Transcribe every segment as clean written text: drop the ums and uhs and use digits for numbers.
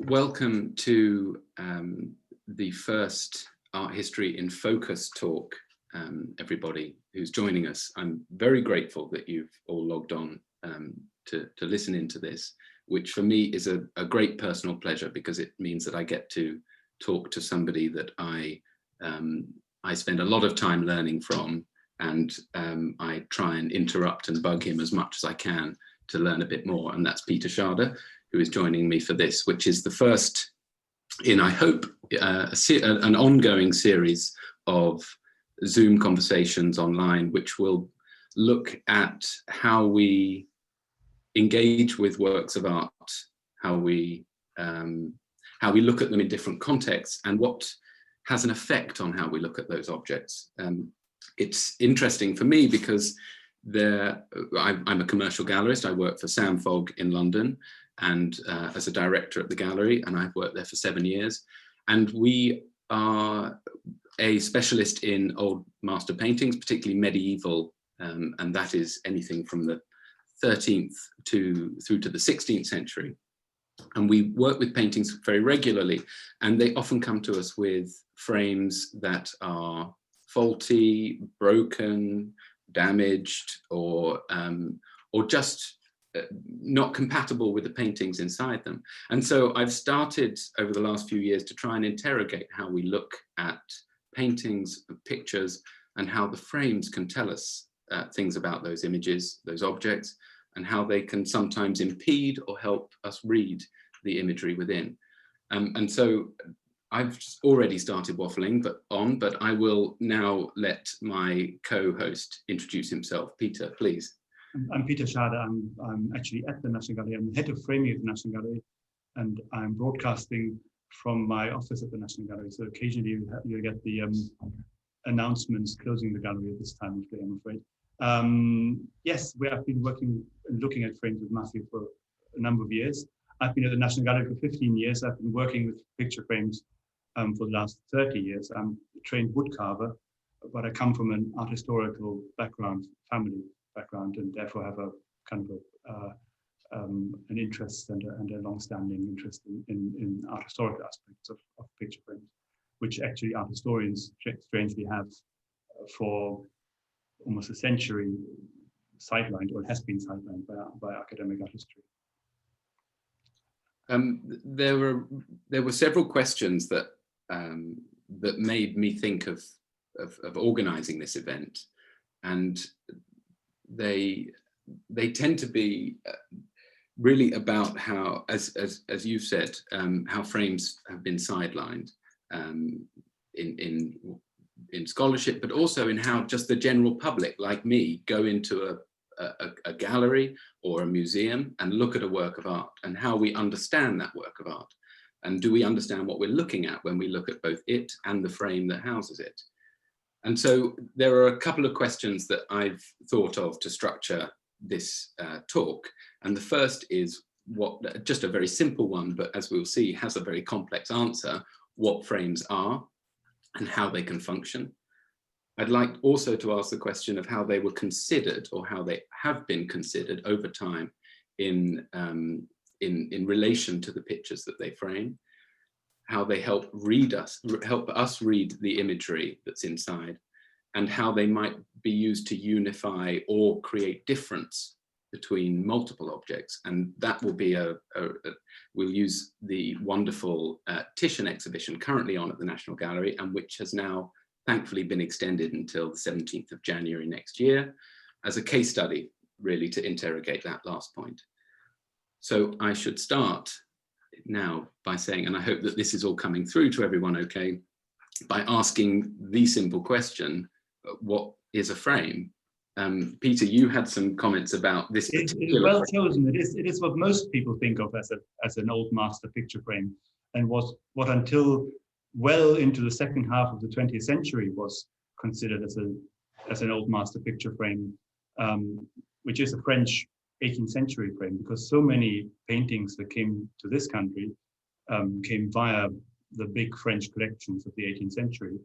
Welcome to the first Art History in Focus talk, everybody who's joining us. I'm very grateful that you've all logged on to listen into this, which for me is a great personal pleasure because it means that I get to talk to somebody that I spend a lot of time learning from, and I try and interrupt and bug him as much as I can to learn a bit more, and that's Peter Schade, who is joining me for this, which is the first in, I hope, an ongoing series of Zoom conversations online, which will look at how we engage with works of art, how we look at them in different contexts, and what has an effect on how we look at those objects. It's interesting for me because I'm a commercial gallerist. I work for Sam Fogg in London, and as a director at the gallery, and I've worked there for 7 years. And we are a specialist in old master paintings, particularly medieval, and that is anything from the 13th through to the 16th century. And we work with paintings very regularly, and they often come to us with frames that are faulty, broken, damaged, or just not compatible with the paintings inside them. And so I've started over the last few years to try and interrogate how we look at paintings and pictures, and how the frames can tell us things about those images, those objects, and how they can sometimes impede or help us read the imagery within. And so I've already started waffling, but I will now let my co-host introduce himself. Peter, please. I'm Peter Schade. I'm actually at the National Gallery. I'm the head of framing at the National Gallery, and I'm broadcasting from my office at the National Gallery. So occasionally you get the announcements closing the gallery at this time of day, I'm afraid. Yes, we have been working and looking at frames with Matthew for a number of years. I've been at the National Gallery for 15 years. I've been working with picture frames for the last 30 years. I'm a trained woodcarver, but I come from an art historical family background, and therefore have a kind of an interest and a long-standing interest in art historical aspects of picture frames, which actually art historians strangely have for almost a century sidelined, or has been sidelined by academic art history. There were several questions that made me think of organizing this event, and they tend to be really about how, as you've said, how frames have been sidelined in scholarship, but also in how just the general public, like me, go into a gallery or a museum and look at a work of art, and how we understand that work of art. And do we understand what we're looking at when we look at both it and the frame that houses it? And so there are a couple of questions that I've thought of to structure this talk. And the first is just a very simple one, but as we'll see, has a very complex answer: what frames are and how they can function. I'd like also to ask the question of how they were considered, or how they have been considered over time in relation to the pictures that they frame, how they help us read the imagery that's inside, and how they might be used to unify or create difference between multiple objects. And that will be we'll use the wonderful Titian exhibition currently on at the National Gallery, and which has now thankfully been extended until the 17th of January next year, as a case study, really, to interrogate that last point. So I should start now by saying, and I hope that this is all coming through to everyone okay, by asking the simple question: what is a frame? Peter, you had some comments about this. It is well chosen. It is what most people think of as an old master picture frame, and what until well into the second half of the 20th century was considered as an old master picture frame, which is a French 18th century frame, because so many paintings that came to this country came via the big French collections of the 18th century.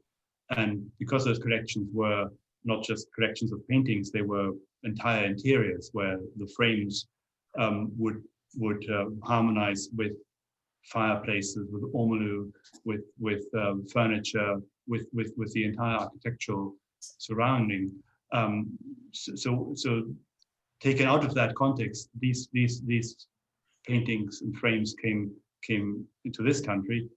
And because those collections were not just collections of paintings, they were entire interiors where the frames would harmonize with fireplaces, with ormolu, with furniture, with the entire architectural surrounding. So taken out of that context, these paintings and frames came into this country,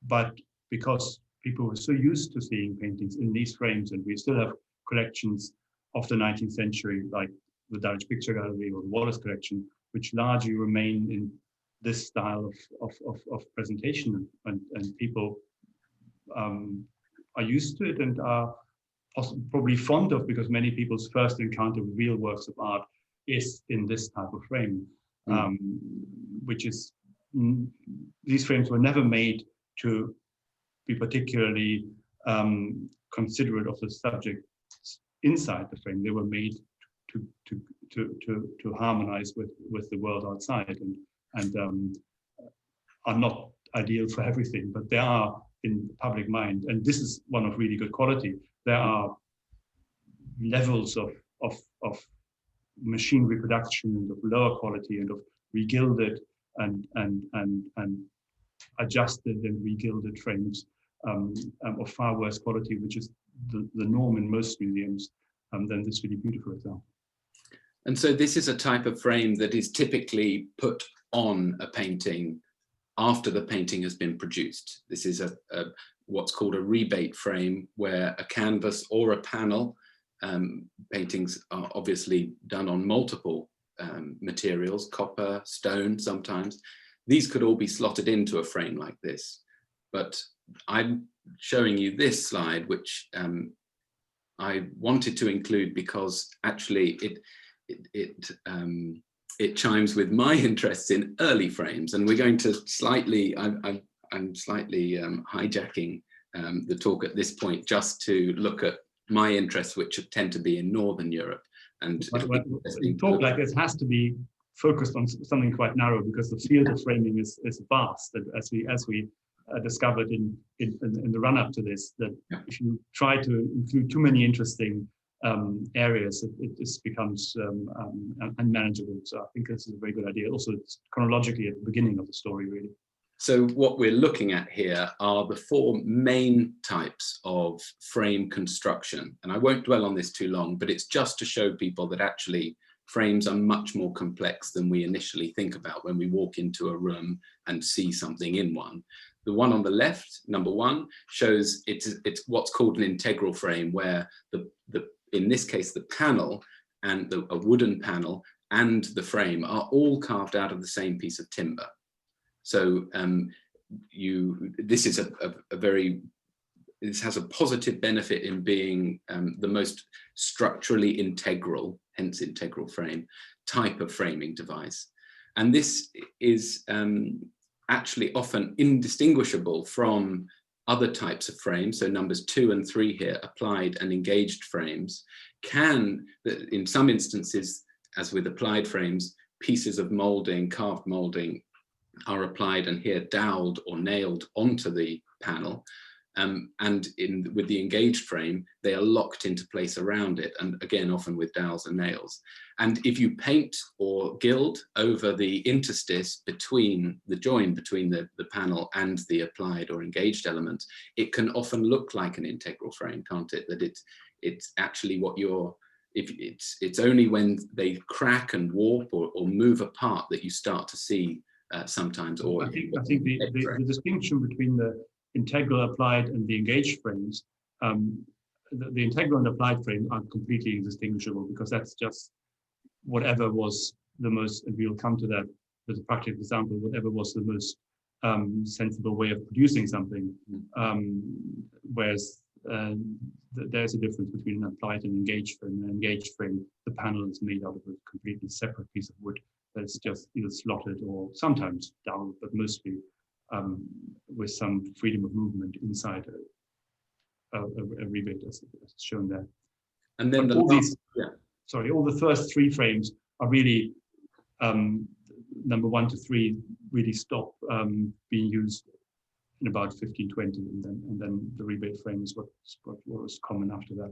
but because people were so used to seeing paintings in these frames, and we still have collections of the 19th century, like the Dulwich Picture Gallery or the Wallace collection, which largely remain in this style of presentation, and people are used to it and are probably fond of, because many people's first encounter with real works of art is in this type of frame, which is, these frames were never made to be particularly considerate of the subject inside the frame. They were made to harmonize with the world outside, and are not ideal for everything, but they are in the public mind, and this is one of really good quality. There are levels of machine reproduction and of lower quality and of regilded and adjusted and regilded frames of far worse quality, which is the norm in most museums, than this really beautiful example. And so this is a type of frame that is typically put on a painting after the painting has been produced. This is what's called a rebate frame, where a canvas or a panel, paintings are obviously done on multiple materials, copper, stone sometimes. These could all be slotted into a frame like this. But I'm showing you this slide, which I wanted to include because actually it chimes with my interests in early frames, and we're going to slightly, I'm slightly hijacking the talk at this point just to look at my interests, which tend to be in Northern Europe. And talk like this has to be focused on something quite narrow, because the field of framing is vast, and as we discovered in the run-up to this, that if you try to include too many interesting areas, it just becomes unmanageable. So I think this is a very good idea. Also, it's chronologically at the beginning of the story, really. So what we're looking at here are the four main types of frame construction. And I won't dwell on this too long, but it's just to show people that actually frames are much more complex than we initially think about when we walk into a room and see something in one. The one on the left, number one, shows it's what's called an integral frame, where in this case, the panel and a wooden panel and the frame are all carved out of the same piece of timber. So this is this has a positive benefit in being the most structurally integral, hence integral frame, type of framing device. And this is actually often indistinguishable from other types of frames. So numbers 2 and 3 here, applied and engaged frames, can, in some instances, as with applied frames, pieces of molding, carved molding, are applied and here doweled or nailed onto the panel. And with the engaged frame, they are locked into place around it, and again, often with dowels and nails. And if you paint or gild over the interstice between the join between the panel and the applied or engaged element, it can often look like an integral frame, can't it? That it's actually what you're, it's only when they crack and warp or move apart that you start to see sometimes. Or I think the distinction between the integral, applied, and the engaged frames, the integral and applied frame are completely indistinguishable, because that's just whatever was the most, and we'll come to that as a practical example, whatever was the most sensible way of producing something. Whereas there's a difference between an applied and engaged frame. An engaged frame, the panel is made out of a completely separate piece of wood that's just either slotted or sometimes doweled, but mostly with some freedom of movement inside a rebate, as shown there. And then all the first 3 frames are really number 1 to 3 really stop being used in about 1520, and then the rebate frame is what was common after that.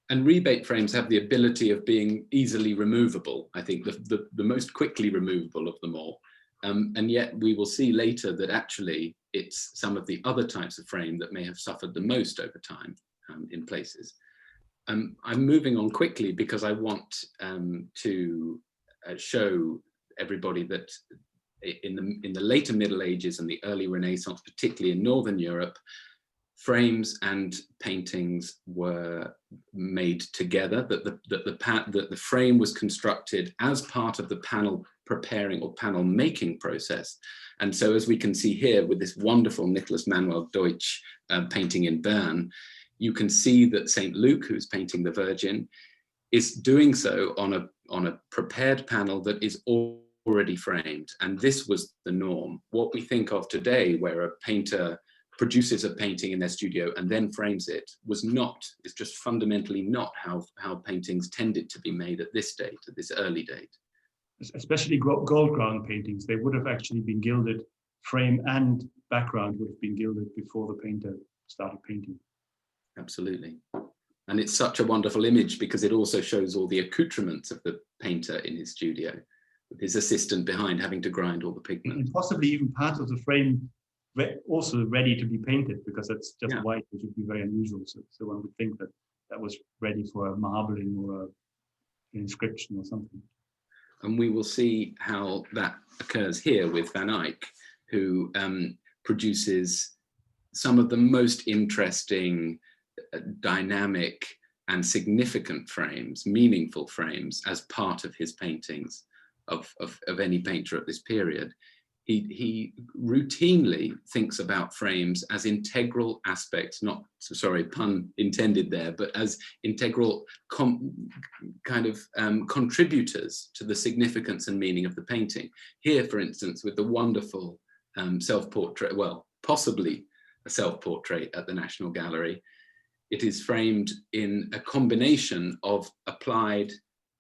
And rebate frames have the ability of being easily removable. I think the most quickly removable of them all. And yet we will see later that actually it's some of the other types of frame that may have suffered the most over time in places. I'm moving on quickly because I want to show everybody that in the later Middle Ages and the early Renaissance, particularly in Northern Europe, frames and paintings were made together, that the frame was constructed as part of the panel preparing or panel making process. And so as we can see here with this wonderful Nicholas Manuel Deutsch painting in Bern, you can see that St. Luke, who's painting the Virgin, is doing so on a prepared panel that is already framed. And this was the norm. What we think of today, where a painter produces a painting in their studio and then frames it, it's just fundamentally not how paintings tended to be made at this date, at this early date. Especially gold ground paintings, they would have actually been gilded, frame and background would have been gilded before the painter started painting. Absolutely. And it's such a wonderful image because it also shows all the accoutrements of the painter in his studio, with his assistant behind having to grind all the pigment. And possibly even part of the frame also ready to be painted, because it's just white, which would be very unusual. So one would think that that was ready for a marbling or an inscription or something. And we will see how that occurs here with Van Eyck, who produces some of the most interesting, dynamic and significant frames, meaningful frames, as part of his paintings of any painter at this period. He routinely thinks about frames as integral aspects, not, sorry, pun intended there, but as integral contributors to the significance and meaning of the painting. Here, for instance, with the wonderful self-portrait, well, possibly a self-portrait at the National Gallery, it is framed in a combination of applied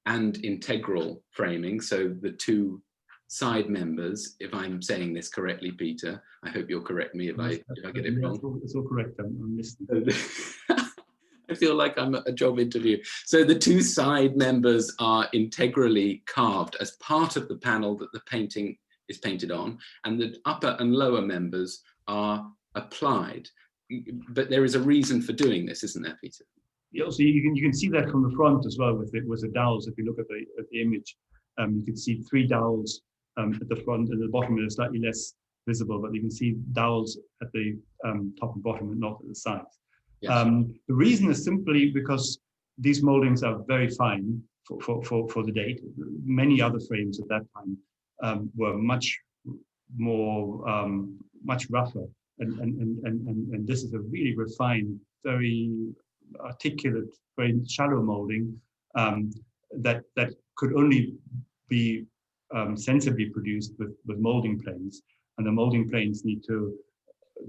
and integral framing. So the two side members, if I'm saying this correctly, Peter, I hope you'll correct me if I get it wrong. It's all correct, I'm listening. I feel like I'm at a job interview. So the two side members are integrally carved as part of the panel that the painting is painted on, and the upper and lower members are applied. But there is a reason for doing this, isn't there, Peter? Yeah, so you can see that from the front as well with the dowels. If you look at the image, you can see three dowels at the front, and the bottom is slightly less visible, but you can see dowels at the top and bottom and not at the sides. Yes. The reason is simply because these moldings are very fine for the date. Many other frames at that time were much more, much rougher, and this is a really refined, very articulate, very shallow molding that could only be sensibly produced with molding planes, and the molding planes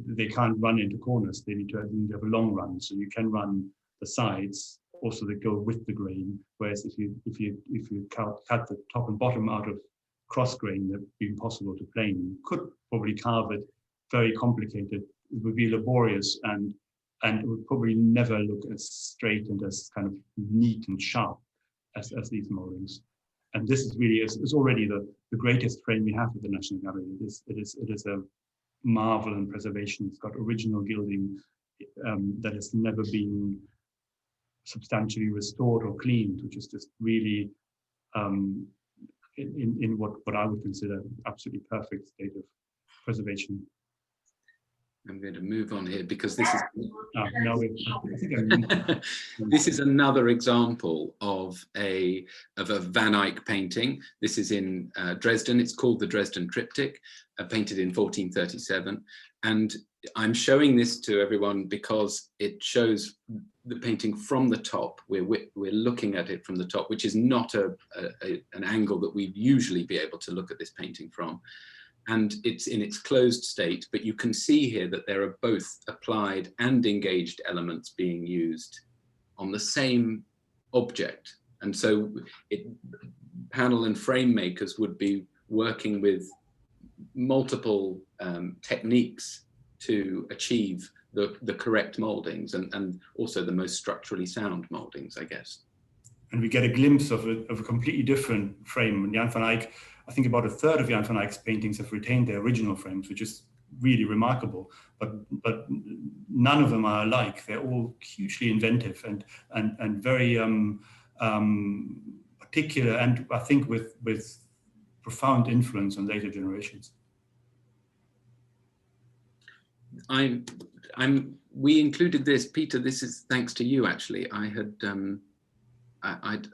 they can't run into corners. They need to have a long run, so you can run the sides also that go with the grain. Whereas if you cut the top and bottom out of cross grain, that would be impossible to plane. You could probably carve it, very complicated. It would be laborious, and it would probably never look as straight and as kind of neat and sharp as these moldings. And this is really is already the greatest frame we have at the National Gallery. It is a marvel in preservation. It's got original gilding that has never been substantially restored or cleaned, which is just really in what I would consider absolutely perfect state of preservation. I'm going to move on here because this is this is another example of a Van Eyck painting. This is in Dresden. It's called the Dresden Triptych, painted in 1437. And I'm showing this to everyone because it shows the painting from the top. We're looking at it from the top, which is not an angle that we'd usually be able to look at this painting from. And it's in its closed state, but you can see here that there are both applied and engaged elements being used on the same object. And so panel and frame makers would be working with multiple techniques to achieve the correct moldings and also the most structurally sound moldings, I guess. And we get a glimpse of a completely different frame. Jan van Eyck I think about a third of Jan van Eyck's paintings have retained their original frames, which is really remarkable. But none of them are alike. They're all hugely inventive and very particular, and I think with profound influence on later generations. We included this, Peter. This is thanks to you, actually. I had I'd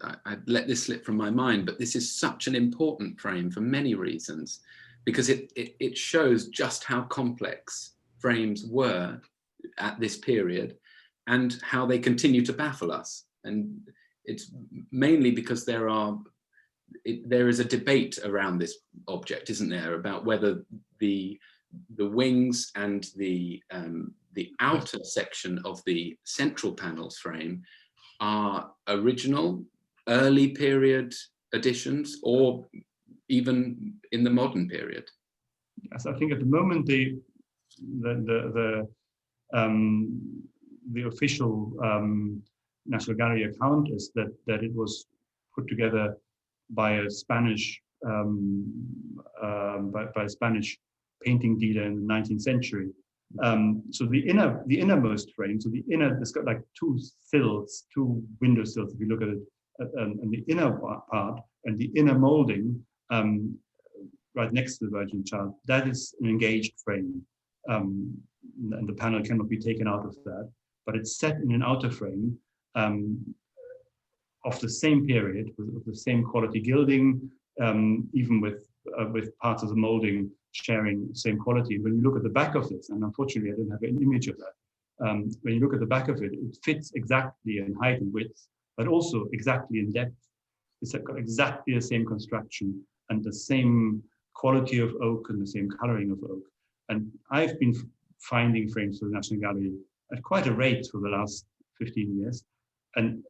let this slip from my mind, but this is such an important frame for many reasons, because it shows just how complex frames were at this period and how they continue to baffle us. And it's mainly because there is a debate around this object, isn't there, about whether the wings and the outer section of the central panels frame are original, early period additions, or even in the modern period. Yes, I think at the moment the official National Gallery account is that it was put together by a Spanish by a Spanish painting dealer in the 19th century. So the innermost frame, so the inner, it's got like two sills, two window sills, if you look at it, and the inner part and the inner molding right next to the Virgin Child, that is an engaged frame. And the panel cannot be taken out of that, but it's set in an outer frame of the same period, with the same quality gilding, even with parts of the molding sharing the same quality. When you look at the back of this, and unfortunately I don't have an image of that, when you look at the back of it, it fits exactly in height and width, but also exactly in depth. It's got exactly the same construction and the same quality of oak and the same coloring of oak. And I've been finding frames for the National Gallery at quite a rate for the last 15 years. And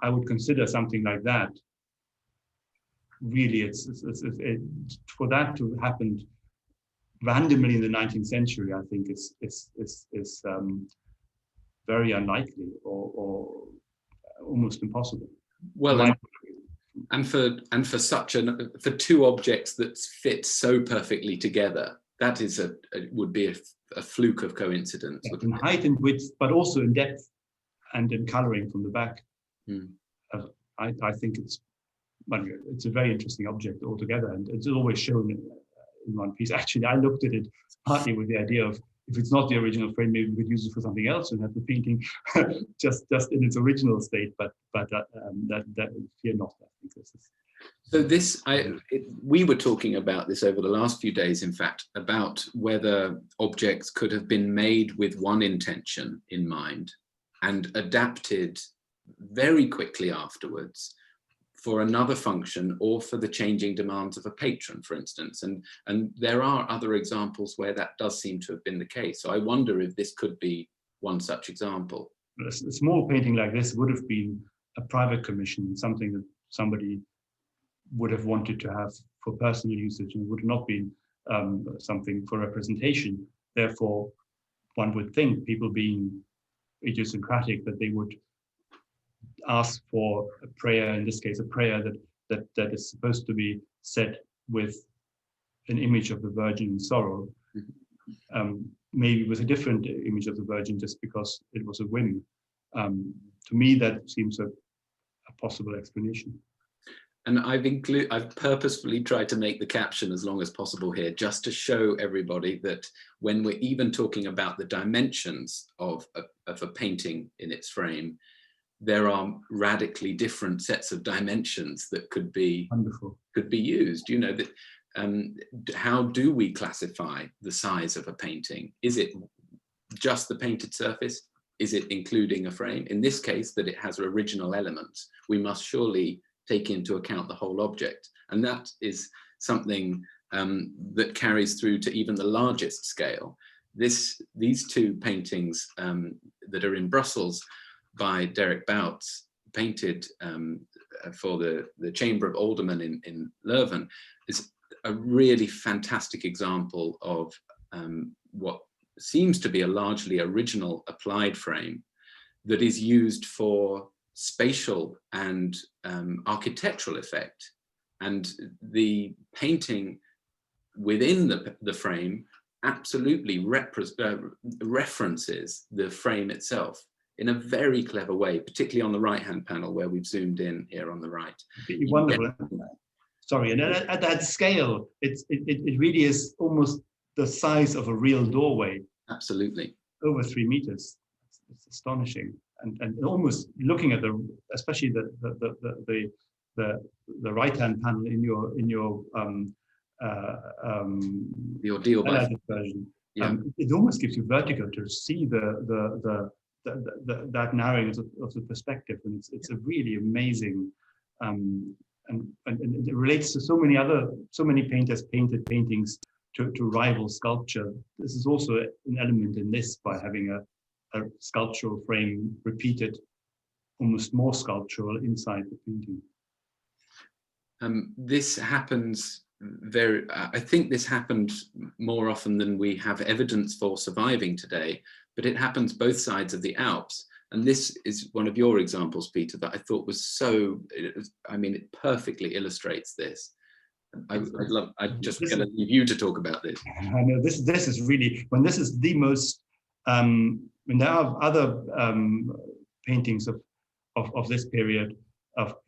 I would consider something like that, really, for that to happen randomly in the 19th century, I think is very unlikely or almost impossible. Well, and for two objects that fit so perfectly together, that is would be a fluke of coincidence. Yeah, in height and width, but also in depth and in coloring from the back. I think it's a very interesting object altogether, and it's always shown in one piece. Actually, I looked at it partly with the idea of, if it's not the original frame, maybe we could use it for something else and have the painting just in its original state. But that fear not that, because so we were talking about this over the last few days, in fact, about whether objects could have been made with one intention in mind and adapted very quickly afterwards for another function, or for the changing demands of a patron, for instance. And there are other examples where that does seem to have been the case. So I wonder if this could be one such example. A small painting like this would have been a private commission, something that somebody would have wanted to have for personal usage, and would not be something for representation. Therefore, one would think, people being idiosyncratic, that they would ask for a prayer, in this case a prayer that is supposed to be said with an image of the Virgin in sorrow, maybe with a different image of the Virgin, just because it was a whim. To me, that seems a possible explanation. And I've purposefully tried to make the caption as long as possible here, just to show everybody that when we're even talking about the dimensions of a painting in its frame, there are radically different sets of dimensions that could be used. You know, that how do we classify the size of a painting? Is it just the painted surface? Is it including a frame? In this case, that it has original elements, we must surely take into account the whole object. And that is something that carries through to even the largest scale. These two paintings that are in Brussels by Derek Bouts, painted for the Chamber of Aldermen in Leuven, is a really fantastic example of what seems to be a largely original applied frame that is used for spatial and architectural effect. and the painting within the frame absolutely references the frame itself in a very clever way, particularly on the right-hand panel where we've zoomed in here on the right. Wonderful. Sorry, and at that scale, it really is almost the size of a real doorway. Absolutely. Over 3 meters. It's astonishing, and almost looking at especially the right-hand panel in your the ordeal version. Yeah. It almost gives you vertigo to see that narrowing of the perspective, and it's a really amazing. And it relates to so many painters painted paintings to rival sculpture. This is also an element in this, by having a sculptural frame repeated, almost more sculptural inside the painting. This happens I think this happened more often than we have evidence for surviving today, but it happens both sides of the Alps. And this is one of your examples, Peter, that I thought was it perfectly illustrates this. I'm just going to leave you to talk about this. I know this is really, when this is the most, when there are other paintings of this period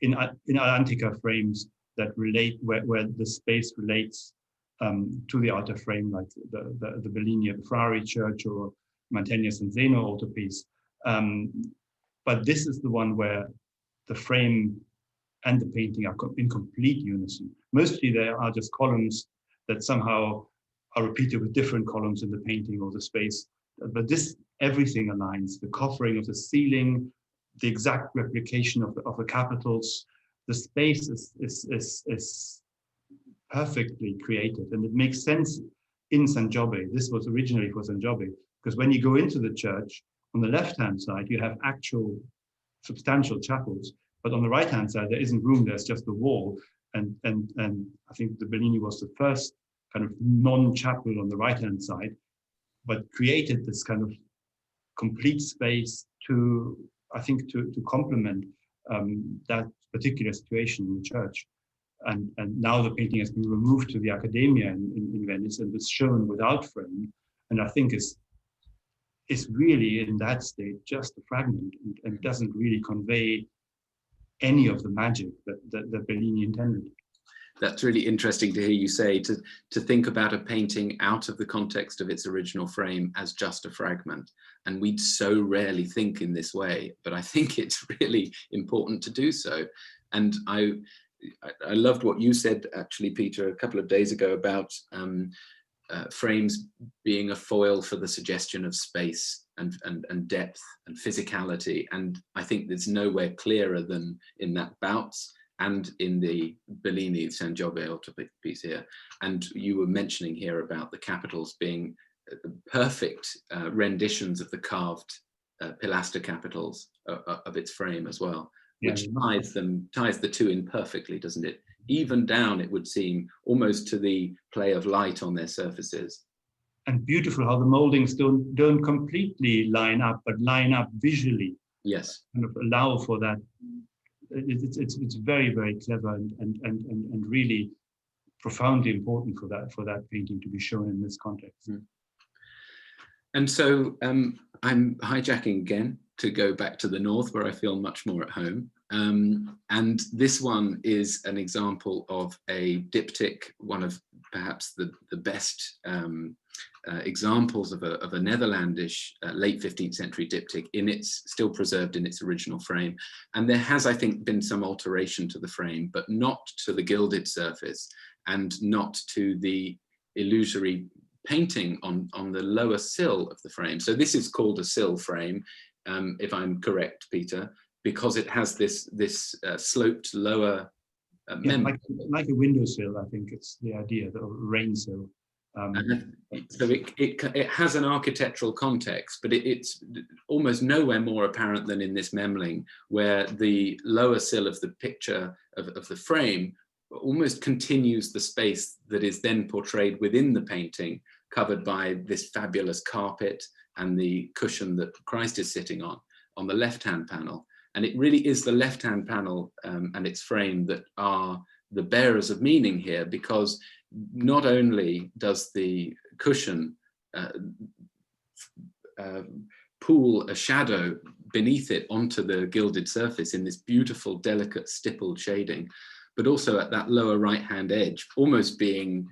in Antica frames that relate, where the space relates to the outer frame, like the Bellini at the Frari Church or Mantegna's and Zeno altarpiece. But this is the one where the frame and the painting are in complete unison. Mostly there are just columns that somehow are repeated with different columns in the painting or the space. But this, everything aligns. The coffering of the ceiling, the exact replication of the capitals, the space is perfectly created, and it makes sense in San Giobbe. This was originally for San Giobbe, because when you go into the church, on the left-hand side, you have actual substantial chapels, but on the right-hand side, there isn't room, there's just the wall. And I think the Bellini was the first kind of non-chapel on the right-hand side, but created this kind of complete space to complement that particular situation in the church. And now the painting has been removed to the Accademia in Venice, and it's shown without frame. And I think it's really in that state just a fragment, and doesn't really convey any of the magic that Bellini intended. That's really interesting to hear you say, to think about a painting out of the context of its original frame as just a fragment. And we so rarely think in this way, but I think it's really important to do so. And I loved what you said, actually, Peter, a couple of days ago about frames being a foil for the suggestion of space and depth and physicality. And I think there's nowhere clearer than in that Bouts and in the Bellini San Giobbe altarpiece here. And you were mentioning here about the capitals being perfect renditions of the carved pilaster capitals of its frame as well, which ties the two in perfectly, doesn't it? Even down, it would seem, almost to the play of light on their surfaces. And beautiful how the moldings don't completely line up, but line up visually. Yes. Kind of allow for that. It's very, very clever and really profoundly important for that painting to be shown in this context. Mm. And so I'm hijacking again to go back to the north, where I feel much more at home. And this one is an example of a diptych, one of perhaps the best examples of a Netherlandish late 15th century diptych, still preserved in its original frame. And there has, I think, been some alteration to the frame, but not to the gilded surface and not to the illusory painting on the lower sill of the frame. So this is called a sill frame, if I'm correct, Peter, because it has this sloped lower like a windowsill. I think it's the idea, the rain sill. So it has an architectural context, but it's almost nowhere more apparent than in this Memling, where the lower sill of the picture of the frame almost continues the space that is then portrayed within the painting, covered by this fabulous carpet and the cushion that Christ is sitting on the left-hand panel. And it really is the left-hand panel and its frame that are the bearers of meaning here, because not only does the cushion pool a shadow beneath it onto the gilded surface in this beautiful, delicate, stippled shading, but also at that lower right-hand edge, almost being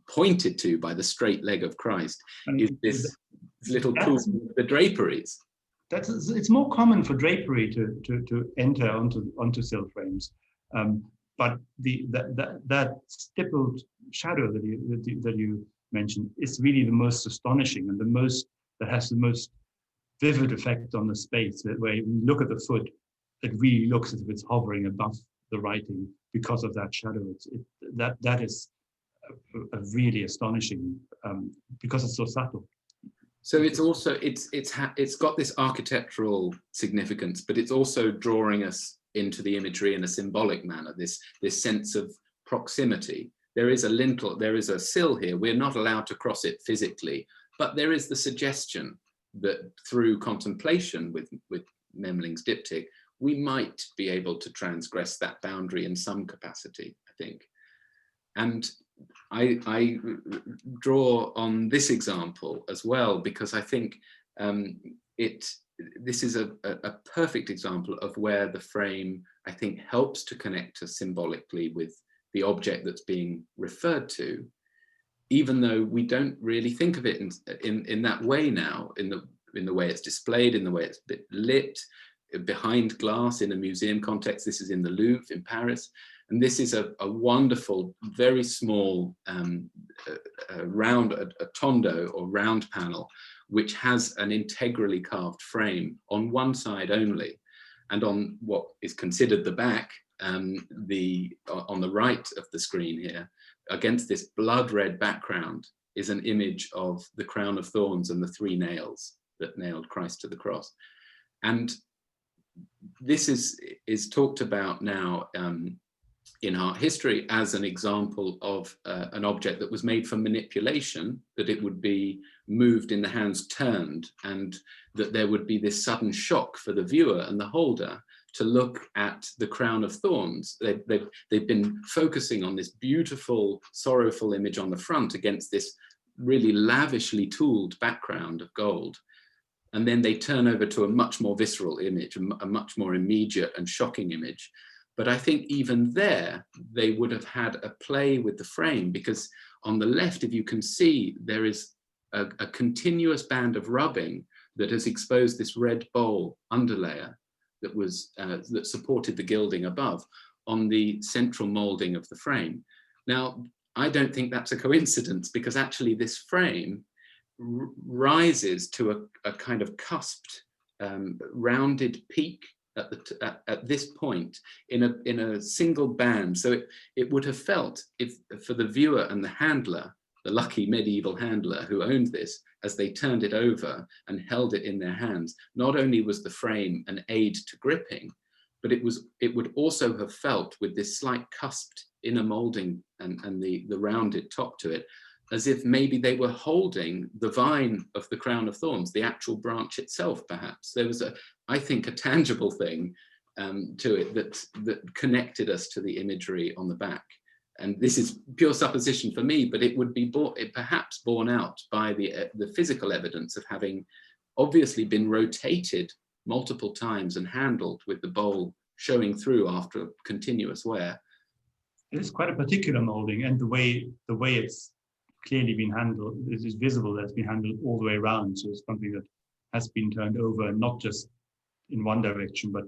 pointed to by the straight leg of Christ, is this little pool, the draperies. It's more common for drapery to enter onto sill frames, but that stippled shadow that you mentioned is really the most astonishing, and that has the most vivid effect on the space. Where you look at the foot, it really looks as if it's hovering above the writing because of that shadow. That is a really astonishing, because it's so subtle. So it's also it's got this architectural significance, but it's also drawing us into the imagery in a symbolic manner. This sense of proximity. There is a lintel, there is a sill here. We're not allowed to cross it physically, but there is the suggestion that through contemplation with Memling's diptych, we might be able to transgress that boundary in some capacity, I think. And I draw on this example as well, because I think this is a perfect example of where the frame, I think, helps to connect us symbolically with the object that's being referred to, even though we don't really think of it in that way now, in the way it's displayed, in the way it's lit, behind glass in a museum context. This is in the Louvre in Paris. And this is a wonderful, very small a tondo or round panel, which has an integrally carved frame on one side only. And on what is considered the back, on the right of the screen here, against this blood red background, is an image of the crown of thorns and the 3 nails that nailed Christ to the cross. And this is talked about now in art history as an example of an object that was made for manipulation, that it would be moved in the hands turned, and that there would be this sudden shock for the viewer and the holder to look at the crown of thorns. They've been focusing on this beautiful, sorrowful image on the front against this really lavishly tooled background of gold. And then they turn over to a much more visceral image, a much more immediate and shocking image. But I think even there, they would have had a play with the frame, because on the left, if you can see, there is a continuous band of rubbing that has exposed this red bowl underlayer that was that supported the gilding above on the central molding of the frame. Now, I don't think that's a coincidence, because actually this frame rises to a kind of cusped, rounded peak at this point in a single band. So it would have felt, if for the viewer and the handler, the lucky medieval handler who owned this, as they turned it over and held it in their hands, not only was the frame an aid to gripping, but it would also have felt, with this slight cusped inner molding and the rounded top to it, as if maybe they were holding the vine of the crown of thorns, the actual branch itself, perhaps. There was, I think, a tangible thing to it that connected us to the imagery on the back. And this is pure supposition for me, but it would be perhaps borne out by the physical evidence of having obviously been rotated multiple times and handled with the bowl showing through after continuous wear. It is quite a particular molding, and the way it's clearly been handled, it is visible that it's been handled all the way around. So it's something that has been turned over, not just in one direction, but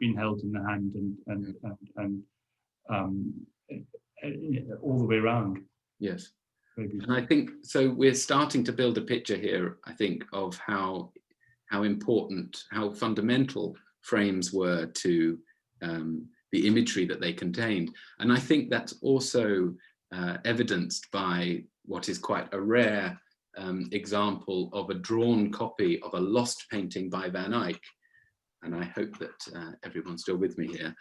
been held in the hand and all the way around. Yes. Maybe. And I think, so we're starting to build a picture here, I think, of how important, how fundamental frames were to the imagery that they contained. And I think that's also evidenced by what is quite a rare example of a drawn copy of a lost painting by Van Eyck. And I hope that everyone's still with me here.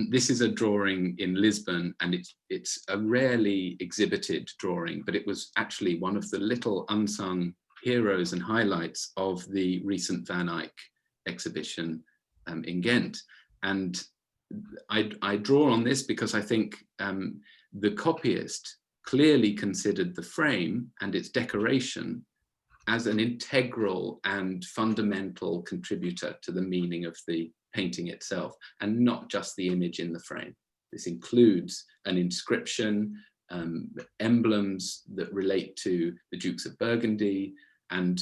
This is a drawing in Lisbon, and it's a rarely exhibited drawing, but it was actually one of the little unsung heroes and highlights of the recent Van Eyck exhibition in Ghent. And I draw on this because I think the copyist clearly considered the frame and its decoration as an integral and fundamental contributor to the meaning of the painting itself, and not just the image in the frame. This includes an inscription, emblems that relate to the Dukes of Burgundy, and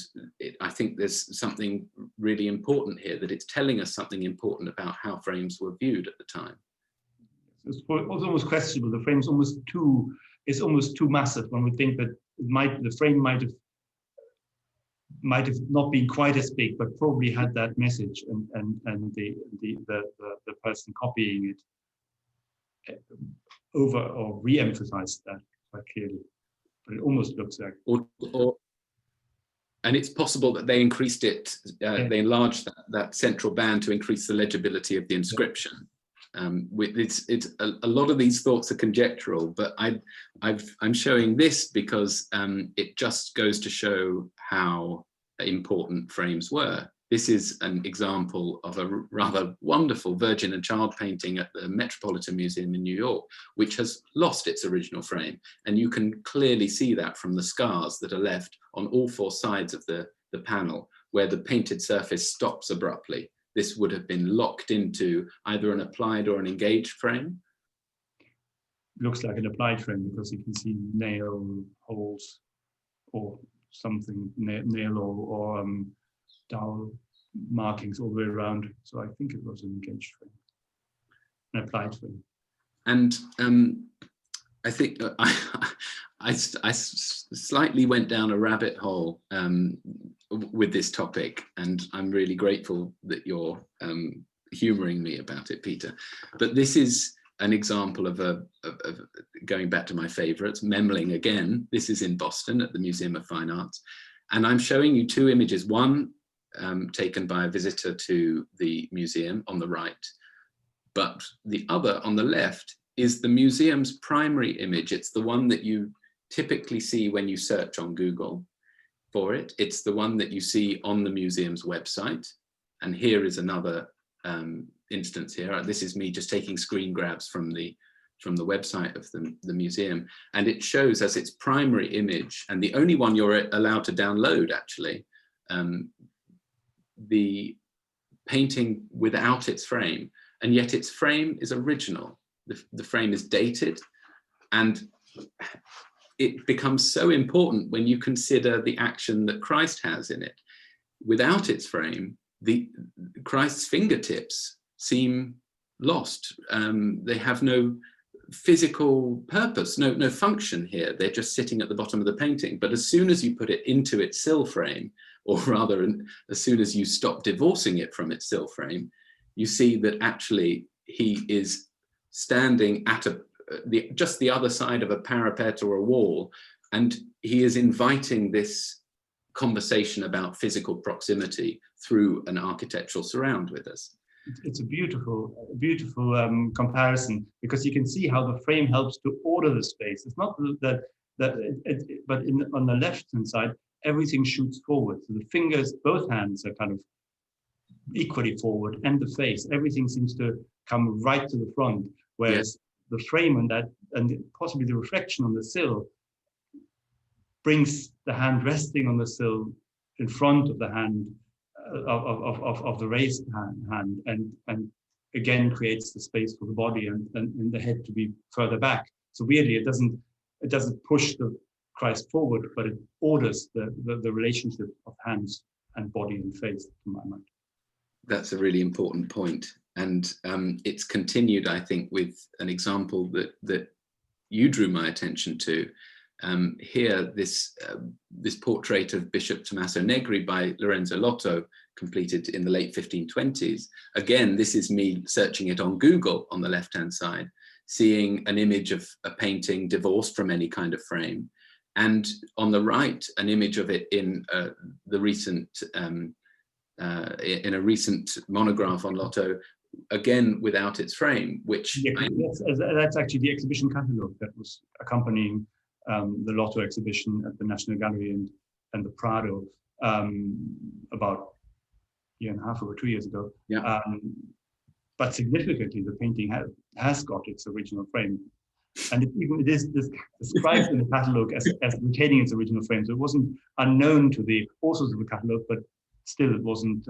I think there's something really important here, that it's telling us something important about how frames were viewed at the time. It's almost questionable. The frame's almost too massive. One would think that the frame might have not been quite as big, but probably had that message, and the person copying it over or re-emphasized that quite clearly. But it almost looks like. And it's possible that they increased it, they enlarged that central band to increase the legibility of the inscription. It's a lot of these thoughts are conjectural, but I'm showing this because it just goes to show how important frames were. This is an example of a rather wonderful Virgin and Child painting at the Metropolitan Museum in New York, which has lost its original frame. And you can clearly see that from the scars that are left on all four sides of the panel, where the painted surface stops abruptly. This would have been locked into either an applied or an engaged frame. Looks like an applied frame because you can see nail holes or something, nail or dowel markings all the way around. So I think it was an engaged frame, an applied frame. And I think I slightly went down a rabbit hole with this topic, and I'm really grateful that you're humoring me about it, Peter. But this is an example of going back to my favorites, Memling again. This is in Boston at the Museum of Fine Arts. And I'm showing you two images, one taken by a visitor to the museum on the right, but the other on the left is the museum's primary image. It's the one that you typically see when you search on Google for it. It's the one that you see on the museum's website. And here is another instance here. This is me just taking screen grabs from the website of the museum. And it shows as its primary image, and the only one you're allowed to download actually, the painting without its frame. And yet its frame is original. The frame is dated, and it becomes so important when you consider the action that Christ has in it. Without its frame, Christ's fingertips seem lost. They have no physical purpose, no function here. They're just sitting at the bottom of the painting. But as soon as you put it into its Sill frame, or rather, as soon as you stop divorcing it from its Sill frame, you see that actually he is standing at just the other side of a parapet or a wall, and he is inviting this conversation about physical proximity through an architectural surround with us. It's a beautiful comparison, because you can see how the frame helps to order the space. It's not but on the left-hand side, everything shoots forward. So the fingers, both hands are kind of equally forward, and the face, everything seems to come right to the front, whereas the frame and possibly the reflection on the sill brings the hand resting on the sill in front of the hand of the raised hand, and again creates the space for the body and the head to be further back. So weirdly, it doesn't push the Christ forward, but it orders the relationship of hands and body and face, to my mind. That's a really important point. And it's continued, I think, with an example that you drew my attention to. Here, this portrait of Bishop Tommaso Negri by Lorenzo Lotto, completed in the late 1520s. Again, this is me searching it on Google on the left-hand side, seeing an image of a painting divorced from any kind of frame. And on the right, an image of it in the recent, in a recent monograph on Lotto, again without its frame, which that's actually the exhibition catalogue that was accompanying the Lotto exhibition at the National Gallery and the Prado about a year and a half ago, 2 years ago. Yeah. but significantly, the painting has got its original frame. And it is described in the catalogue as retaining its original frame. So it wasn't unknown to the authors of the catalogue, but still it wasn't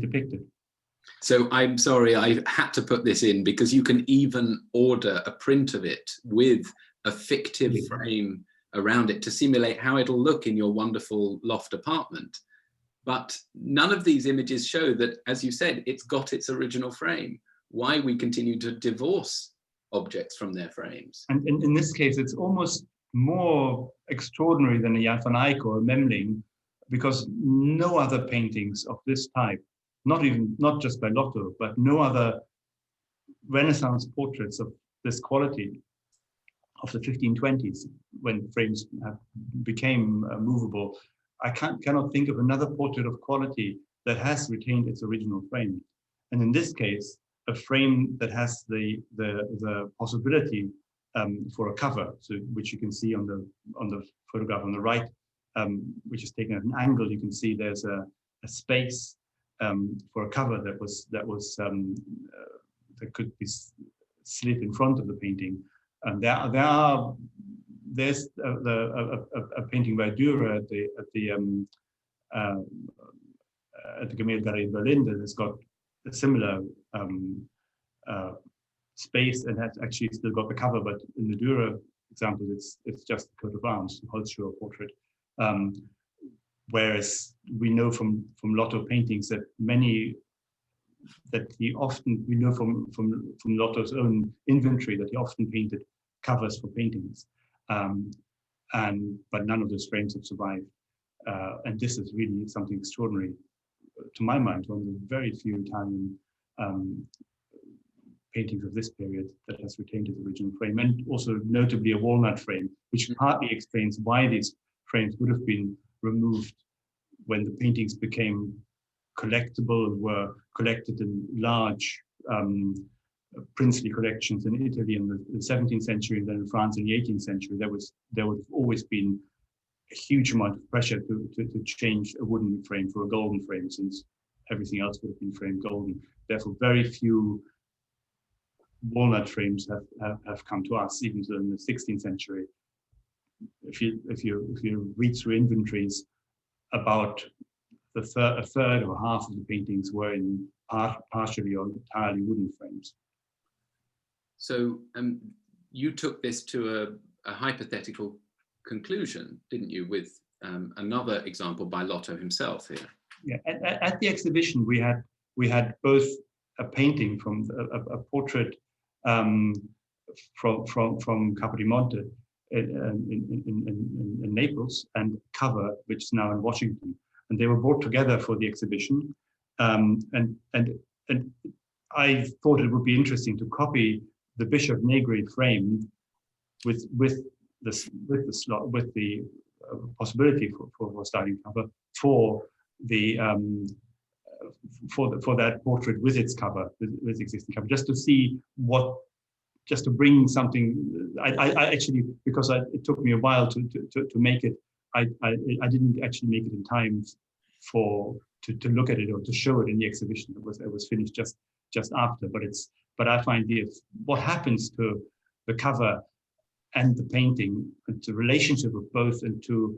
depicted. So I'm sorry, I had to put this in because you can even order a print of it with a fictive frame around it to simulate how it'll look in your wonderful loft apartment. But none of these images show that, as you said, it's got its original frame. Why we continue to divorce objects from their frames. And in this case, it's almost more extraordinary than a Jan van Eyck or a Memling, because no other paintings of this type, not just by Lotto, but no other Renaissance portraits of this quality of the 1520s, when frames became movable. I cannot think of another portrait of quality that has retained its original frame. And in this case, a frame that has the possibility for a cover, so which you can see on the photograph on the right, which is taken at an angle. You can see there's a space for a cover that could be slit in front of the painting. And there's a painting by Dürer at the Gemäldegallery in Berlin that has got a similar space and has actually still got the cover, but in the Dürer example, it's just a coat of arms, Holzschuher portrait. Whereas we know from Lotto paintings that we know from Lotto's own inventory that he often painted covers for paintings, but none of those frames have survived. And this is really something extraordinary, to my mind, one of the very few Italian paintings of this period that has retained its original frame, and also notably a walnut frame, which partly explains why these frames would have been removed when the paintings became collectible and were collected in large princely collections in Italy in the 17th century, and then in France in the 18th century. There would have always been a huge amount of pressure to change a wooden frame for a golden frame, since everything else would have been framed golden. Therefore, very few walnut frames have come to us, even so in the 16th century. If you read through inventories, about a third or half of the paintings were in partially or entirely wooden frames. So you took this to a hypothetical conclusion, didn't you, with another example by Lotto himself here? Yeah, at the exhibition we had both a painting from a portrait from Capodimonte in Naples, and cover which is now in Washington, and they were brought together for the exhibition. And I thought it would be interesting to copy the Bishop Negri frame with the possibility for starting cover for that portrait with its cover, with existing cover, just to see just to bring something. I actually, because it took me a while to make it, I didn't actually make it in time to look at it or to show it in the exhibition. It was finished just after. But I find what happens to the cover and the painting, and the relationship of both, and to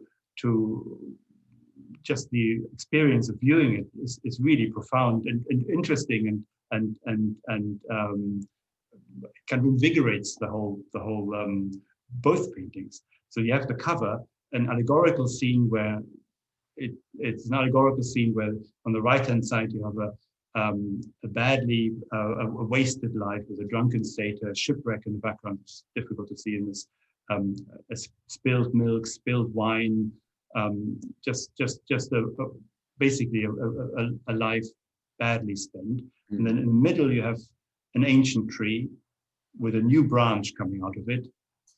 just the experience of viewing it is really profound and interesting, and kind of invigorates the whole both paintings. So you have the cover, an allegorical scene where it's an allegorical scene where on the right hand side you have a wasted life with a drunken state, a shipwreck in the background, which is difficult to see in this, spilled milk, spilled wine, basically a life badly spent. Mm-hmm. And then in the middle you have an ancient tree with a new branch coming out of it,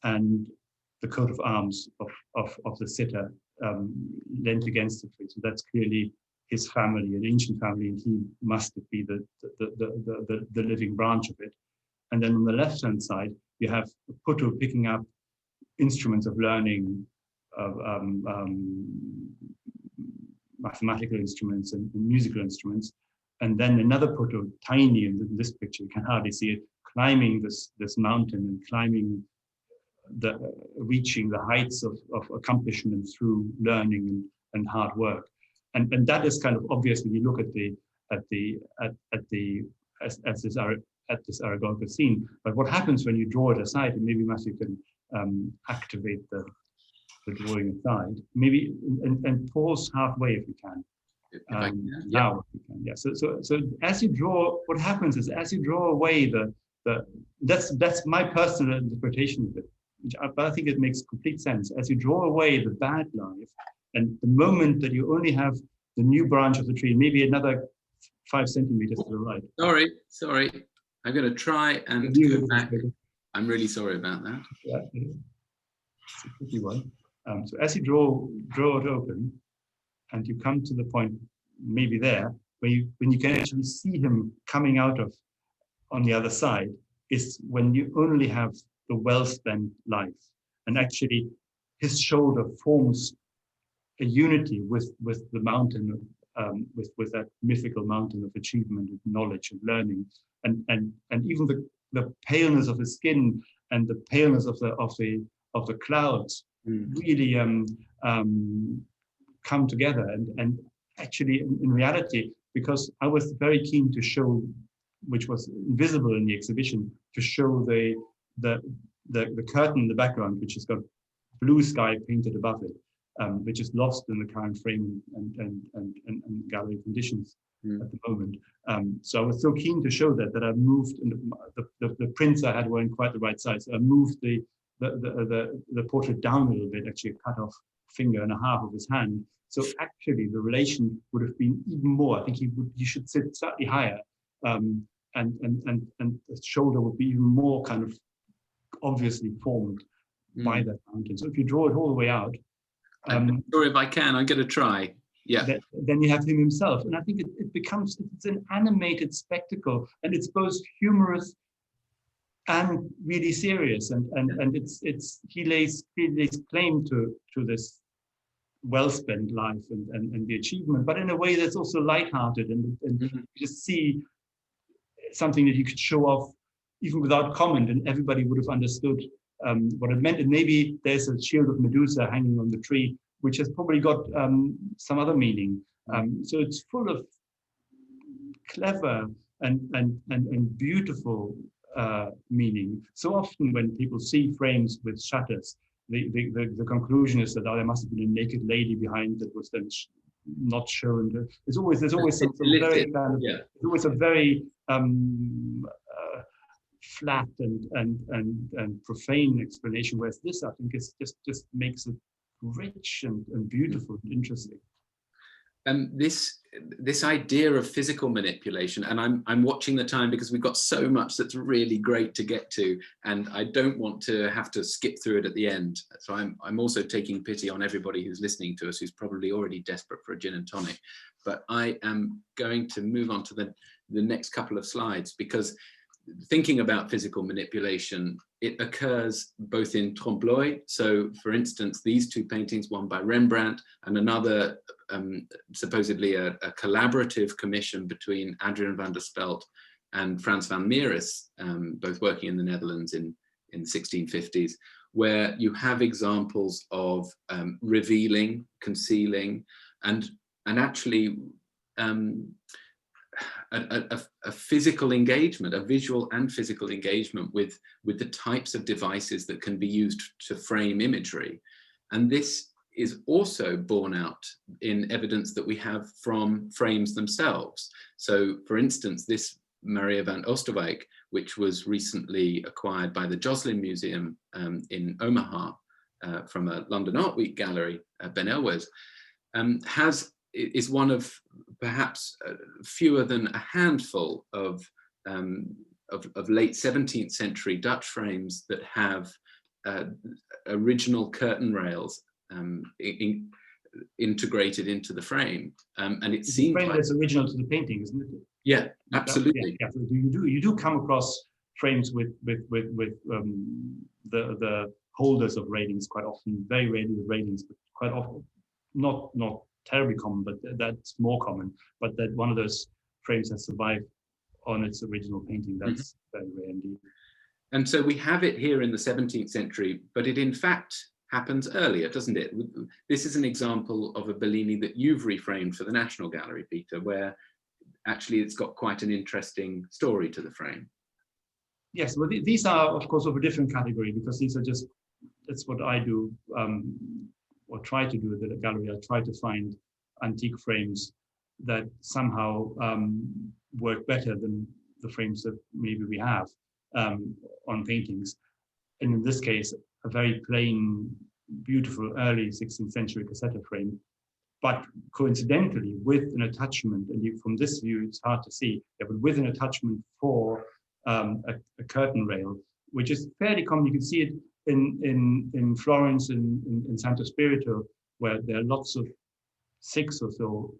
and the coat of arms of the sitter leant against the tree. So that's clearly his family, an ancient family, and he must be the living branch of it. And then on the left-hand side, you have Putu picking up instruments of learning, mathematical instruments and musical instruments, and then another photo, tiny in this picture, you can hardly see it, climbing this mountain and climbing reaching the heights of accomplishment through learning and hard work. And that is kind of obvious when you look at this allegorical scene. But what happens when you draw it aside, and maybe Matthew can activate the drawing aside, maybe and pause halfway if you can. Now, if you can. Yeah. So as you draw, what happens is as you draw away that's my personal interpretation of it, but I think it makes complete sense. As you draw away the bad life, and the moment that you only have the new branch of the tree, maybe another 5 centimeters to the right. Sorry. I'm going to try and go back. I'm really sorry about that. Yeah, it's a tricky one. So as you draw it open, and you come to the point, maybe there, when you can actually see him coming out of on the other side, is when you only have the well-spent life, and actually his shoulder forms a unity with the mountain, with that mythical mountain of achievement, of knowledge, and learning, and even the paleness of his skin and the paleness of the clouds really come together. And actually, in reality, because I was very keen to show, which was invisible in the exhibition, to show the curtain in the background, which has got blue sky painted above it, which is lost in the current frame and gallery conditions at the moment. So I was so keen to show that I moved, and the prints I had weren't quite the right size. So I moved the portrait down a little bit, actually cut off finger and a half of his hand. So actually the relation would have been even more. I think he should sit slightly higher, and the shoulder would be even more kind of obviously formed by that mountain. So if you draw it all the way out, I'm sure if I can, I'm going to try. Yeah. Then you have him himself, and I think it's an animated spectacle, and it's both humorous and really serious, and he lays claim to this well-spent life and the achievement, but in a way that's also lighthearted, and you just see something that you could show off even without comment, and everybody would have understood what it meant. And maybe there's a shield of Medusa hanging on the tree, which has probably got some other meaning. So it's full of clever and beautiful meaning. So often when people see frames with shutters, the conclusion is that there must have been a naked lady behind that was then not shown. There's always some very kind of, there's always a very flat and profane explanation, whereas this, I think, is just makes it rich and beautiful and interesting. This idea of physical manipulation, and I'm watching the time because we've got so much that's really great to get to, and I don't want to have to skip through it at the end. So I'm also taking pity on everybody who's listening to us, who's probably already desperate for a gin and tonic. But I am going to move on to the next couple of slides, because thinking about physical manipulation, it occurs both in trompe-l'oeil. So, for instance, these two paintings, one by Rembrandt and another supposedly a collaborative commission between Adrian van der Spelt and Frans van Mieris, both working in the Netherlands in the 1650s, where you have examples of revealing, concealing, and actually a physical engagement, a visual and physical engagement with the types of devices that can be used to frame imagery. And this is also borne out in evidence that we have from frames themselves. So, for instance, this Maria van Oosterwijk, which was recently acquired by the Joslin Museum in Omaha from a London Art Week gallery, Ben Elwes, is one of perhaps fewer than a handful of late 17th century Dutch frames that have original curtain rails integrated into the frame, and it seems the frame that's original to the painting, isn't it? Yeah, absolutely. Yeah. So you do come across frames with the holders of railings quite often, very rarely with railings, but quite often, not terribly common, but that's more common. But that one of those frames have survived on its original painting. That's very rare indeed. And so we have it here in the 17th century, but it in fact happens earlier, doesn't it? This is an example of a Bellini that you've reframed for the National Gallery, Peter, where actually it's got quite an interesting story to the frame. Yes, well, these are, of course, of a different category, because these are just, that's what I do, or try to do at the gallery. I try to find antique frames that somehow work better than the frames that maybe we have on paintings. And in this case, a very plain, beautiful early 16th century cassette frame, but coincidentally with an attachment, and from this view it's hard to see, but with an attachment for a curtain rail, which is fairly common. You can see it in Florence, in Santo Spirito, where there are lots of 6 or so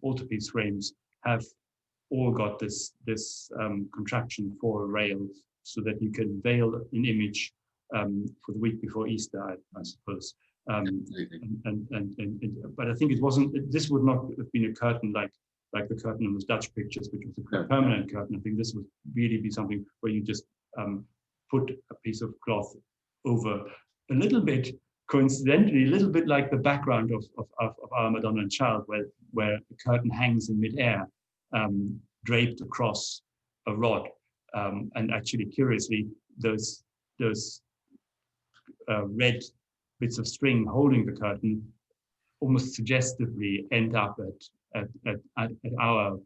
altarpiece frames have all got this contraption for a rail, so that you can veil an image for the week before Easter, I suppose. But I think it wasn't. This would not have been a curtain like the curtain on those Dutch pictures, which was a permanent curtain. I think this would really be something where you just put a piece of cloth over, a little bit coincidentally, a little bit like the background of our Madonna and Child, where the curtain hangs in midair, draped across a rod. And actually, curiously, those red bits of string holding the curtain almost suggestively end up at our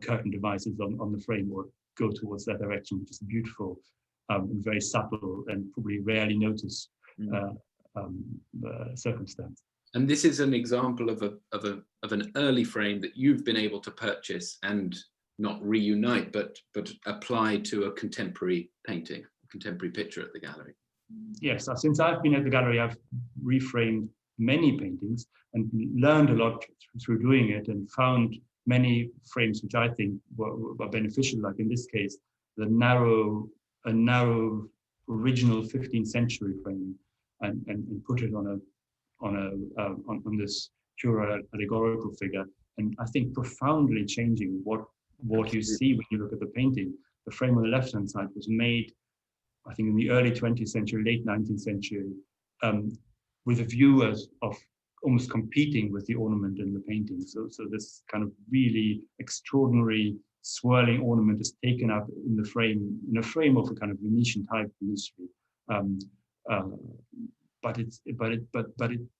curtain devices on the frame, or go towards that direction, which is beautiful and very subtle and probably rarely noticed circumstance. And this is an example of an early frame that you've been able to purchase and not reunite, but apply to a contemporary painting, a contemporary picture at the gallery. Yes, since I've been at the gallery, I've reframed many paintings and learned a lot through doing it, and found many frames which I think were beneficial. Like in this case, a narrow original 15th century frame, and put it on this pure allegorical figure, and I think profoundly changing what you see when you look at the painting. The frame on the left-hand side was made, I think, in the early 20th century, late 19th century, with a view of almost competing with the ornament in the painting. So this kind of really extraordinary swirling ornament is taken up in a frame of a kind of Venetian type mystery. But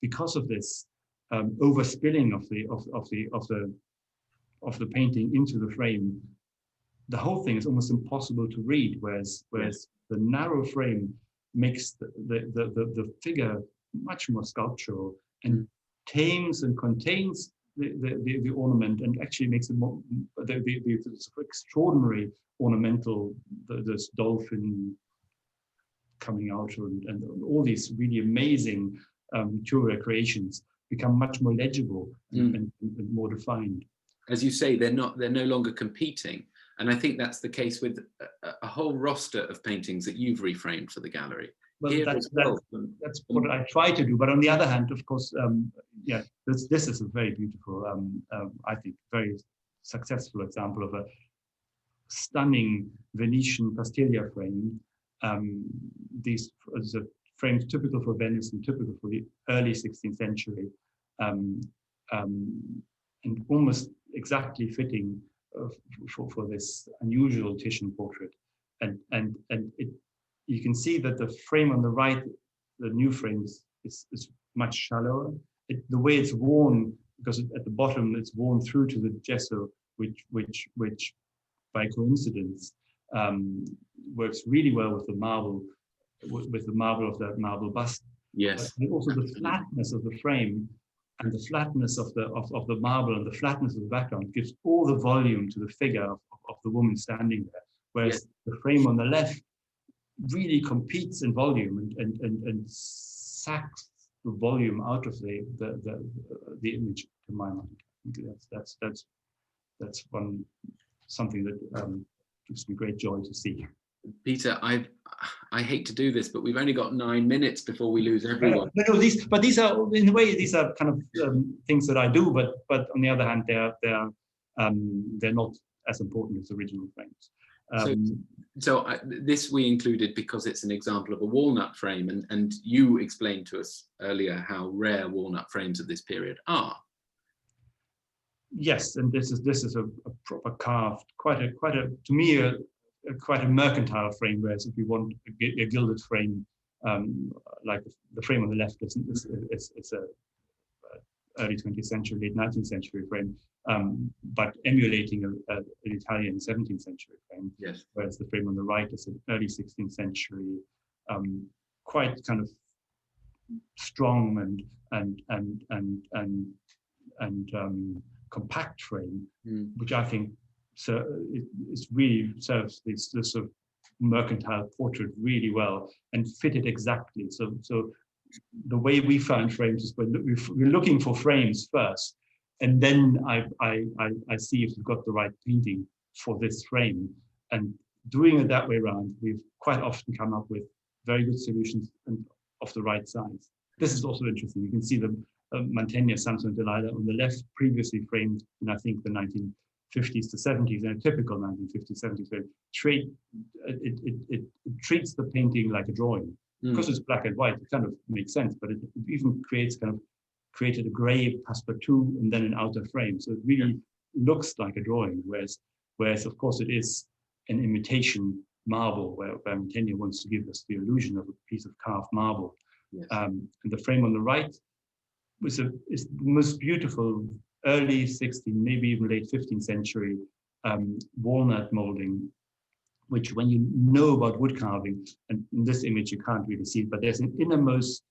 because of this overspilling of the painting into the frame, the whole thing is almost impossible to read. Whereas the narrow frame makes the figure much more sculptural, and tames and contains the ornament, and actually makes it more the extraordinary ornamental, this dolphin coming out, and all these really amazing Turia creations become much more legible and more defined. As you say, they're no longer competing. And I think that's the case with a whole roster of paintings that you've reframed for the gallery. Well, that's what I try to do. But on the other hand, of course, this is a very beautiful, I think, very successful example of a stunning Venetian Pastelia frame. These are frames typical for Venice and typical for the early 16th century, and almost exactly fitting for this unusual Titian portrait. And you can see that the frame on the right, the new frame, is much shallower. The way it's worn, because at the bottom it's worn through to the gesso, which by coincidence works really well with the marble, of that marble bust. Yes. But also the flatness of the frame, and the flatness of the marble, and the flatness of the background gives all the volume to the figure of the woman standing there. Whereas the frame on the left really competes in volume and sacks the volume out of the image, to my mind. That's something that gives me great joy to see. Peter, I hate to do this, but we've only got 9 minutes before we lose everyone. No, these are, in a way, these are kind of things that I do, but on the other hand, they're they're not as important as original frames. This we included because it's an example of a walnut frame, and you explained to us earlier how rare walnut frames of this period are. Yes, and this is a proper carved, quite a to me quite a mercantile frame. Whereas if you want a gilded frame, like the frame on the left, it's a early 20th century, late 19th century frame, but emulating an Italian 17th century frame. Yes. Whereas the frame on the right is an early 16th century, quite kind of strong and compact frame, which I think it really serves this sort of mercantile portrait really well and fitted exactly. So the way we found frames is we're looking for frames first, and then I see if we've got the right painting for this frame. And doing it that way around, we've quite often come up with very good solutions and of the right size. This is also interesting. You can see the Mantegna, Samson, Delilah on the left, previously framed in I think the 1950s to 70s, and a typical 1950s, 70s frame. It treats the painting like a drawing. Because it's black and white, it kind of makes sense, but it even created a gray passepartout and then an outer frame. So it really looks like a drawing, whereas of course it is an imitation marble, where Mantegna wants to give us the illusion of a piece of carved marble. Yes. And the frame on the right is the most beautiful early 16th, maybe even late 15th century walnut molding, which when you know about wood carving, and in this image you can't really see it, but there's an innermost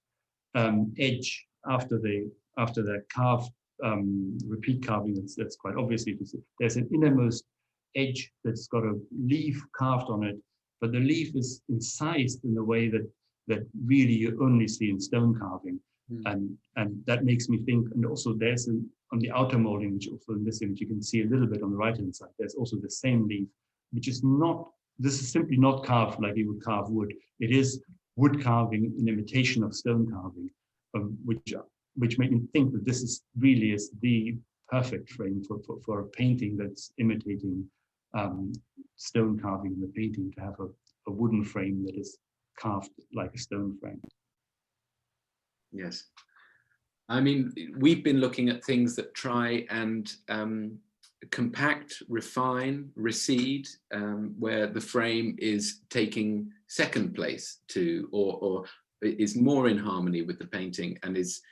edge after the carved repeat carving that's quite obviously to see. There's an innermost edge that's got a leaf carved on it, but the leaf is incised in a way that really you only see in stone carving. And that makes me think, and also there's on the outer molding, which also in this image you can see a little bit on the right hand side, there's also the same leaf, which is not, this is simply not carved like you would carve wood. It is wood carving in imitation of stone carving, which make me think that this is really is the perfect frame for a painting that's imitating stone carving in the painting, to have a wooden frame that is carved like a stone frame. Yes. I mean, we've been looking at things that try and compact, refine, recede, where the frame is taking second place to, or is more in harmony with the painting, and is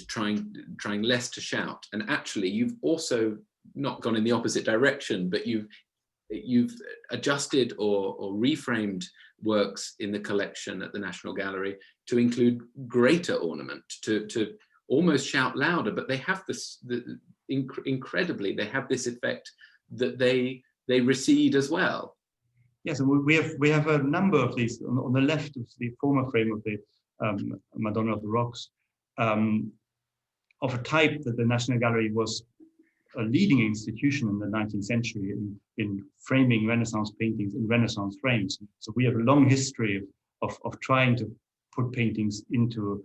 trying less to shout. And actually, you've also not gone in the opposite direction, but you've adjusted or reframed works in the collection at the National Gallery to include greater ornament, to almost shout louder, but they have this, incredibly, they have this effect that they recede as well. Yes, we have a number of these. On the left of the former frame of the Madonna of the Rocks, of a type that the National Gallery was a leading institution in the 19th century in framing Renaissance paintings in Renaissance frames. So we have a long history of trying to put paintings into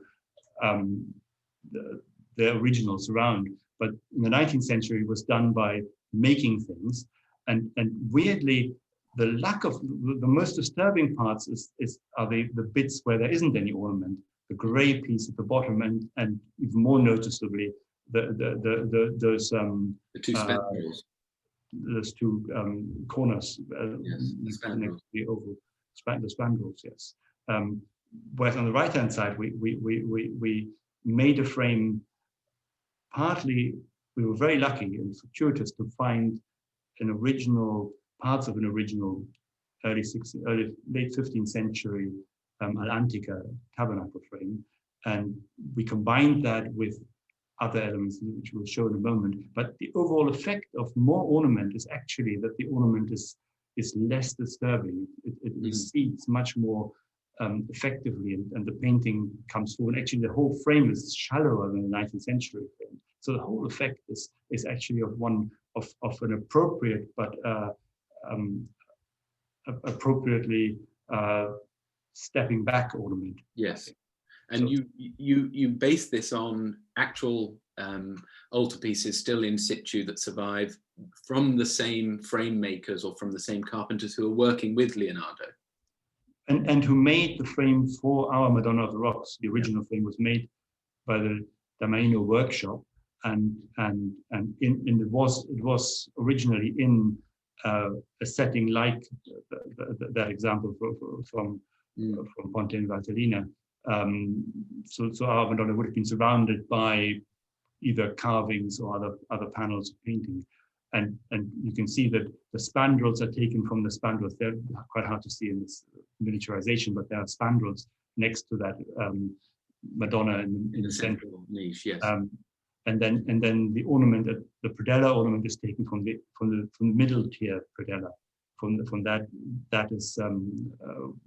the originals around. But in the 19th century, it was done by making things. And weirdly, the lack of, the most disturbing parts are the bits where there isn't any ornament, the gray piece at the bottom, and even more noticeably, those two spandrels. Those two corners, yes, next to the oval, the spandrels, yes. Whereas on the right-hand side, we made a frame. Partly, we were very lucky and fortuitous to find parts of an original late 15th century Al-Antica tabernacle frame, and we combined that with other elements which we'll show in a moment. But the overall effect of more ornament is actually that the ornament is less disturbing. It recedes much more effectively, and the painting comes forward. Actually, the whole frame is shallower than the 19th century frame. So the whole effect is actually of an appropriate but appropriately stepping back ornament. Yes. And so, you base this on actual altarpieces still in situ that survive from the same frame makers or from the same carpenters who are working with Leonardo. And who made the frame for our Madonna of the Rocks. The original frame was made by the Damaino workshop, and it was originally in a setting like that example from Ponte in Valtellina. So our Madonna would have been surrounded by either carvings or other panels of painting. And you can see that the spandrels are taken from the spandrels. They're quite hard to see in this miniaturization, but there are spandrels next to that Madonna in the central niche. Yes. And then the ornament, the predella ornament, is taken from the middle tier predella. From that is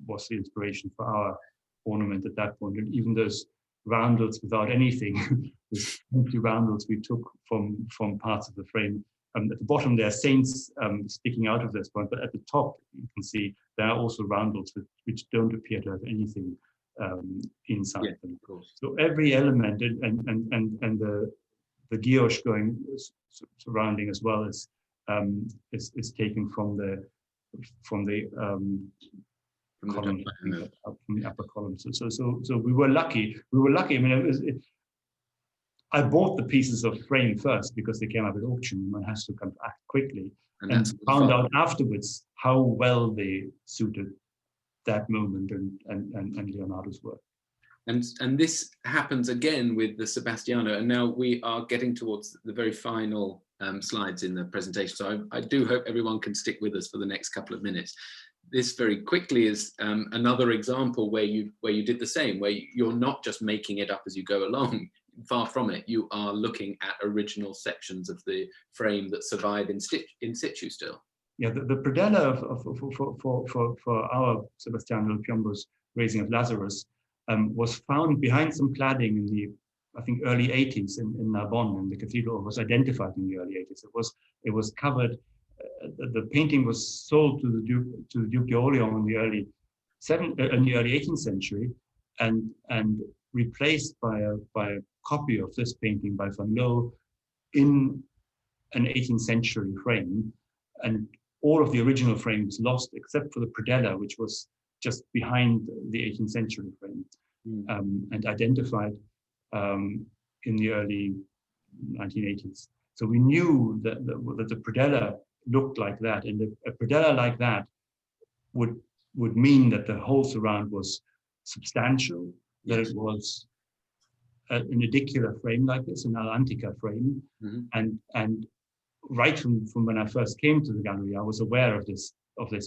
was the inspiration for our ornament at that point. And even those roundels without anything, those empty roundels we took from parts of the frame. At the bottom there are saints sticking out of this point, but at the top you can see there are also roundels which don't appear to have anything inside them. Of course. So every element and the guilloche going surrounding as well is taken from the upper column. So we were lucky. I mean, I bought the pieces of frame first because they came up at auction. One has to come act quickly, and found out afterwards how well they suited that moment and Leonardo's work. And this happens again with the Sebastiano, and now we are getting towards the very final slides in the presentation. So I do hope everyone can stick with us for the next couple of minutes. This very quickly is another example where you did the same, where you're not just making it up as you go along. Far from it. You are looking at original sections of the frame that survive in situ still. Yeah, the predella for our Sebastiano del Piombo's Raising of Lazarus was found behind some cladding in the, I think, early 80s in Narbonne, in the cathedral. It was identified in the early 80s. It was covered. The painting was sold to the Duke de Orleans in the early 18th century, and replaced by a copy of this painting by Van Loo in an 18th century frame. And all of the original frame was lost except for the predella, which was just behind the 18th century frame, and identified in the early 1980s. So we knew that the predella looked like that, and a predella like that would mean that the whole surround was substantial, that it was an edicular frame like this, an Atlantica frame, and right from when I first came to the gallery, I was aware of this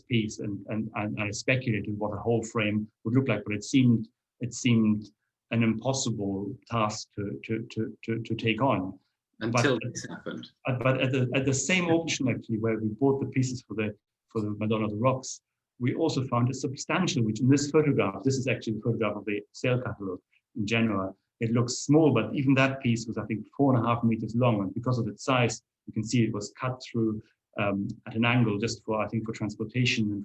piece, and I speculated what a whole frame would look like, but it seemed an impossible task to take on. Until this happened. But at the same auction, actually, where we bought the pieces for the Madonna of the Rocks, we also found a substantial, which in this photograph, this is actually the photograph of the sale catalogue in Genoa. It looks small, but even that piece was, I think, 4.5 meters long, and because of its size, you can see it was cut through at an angle just for, I think, for transportation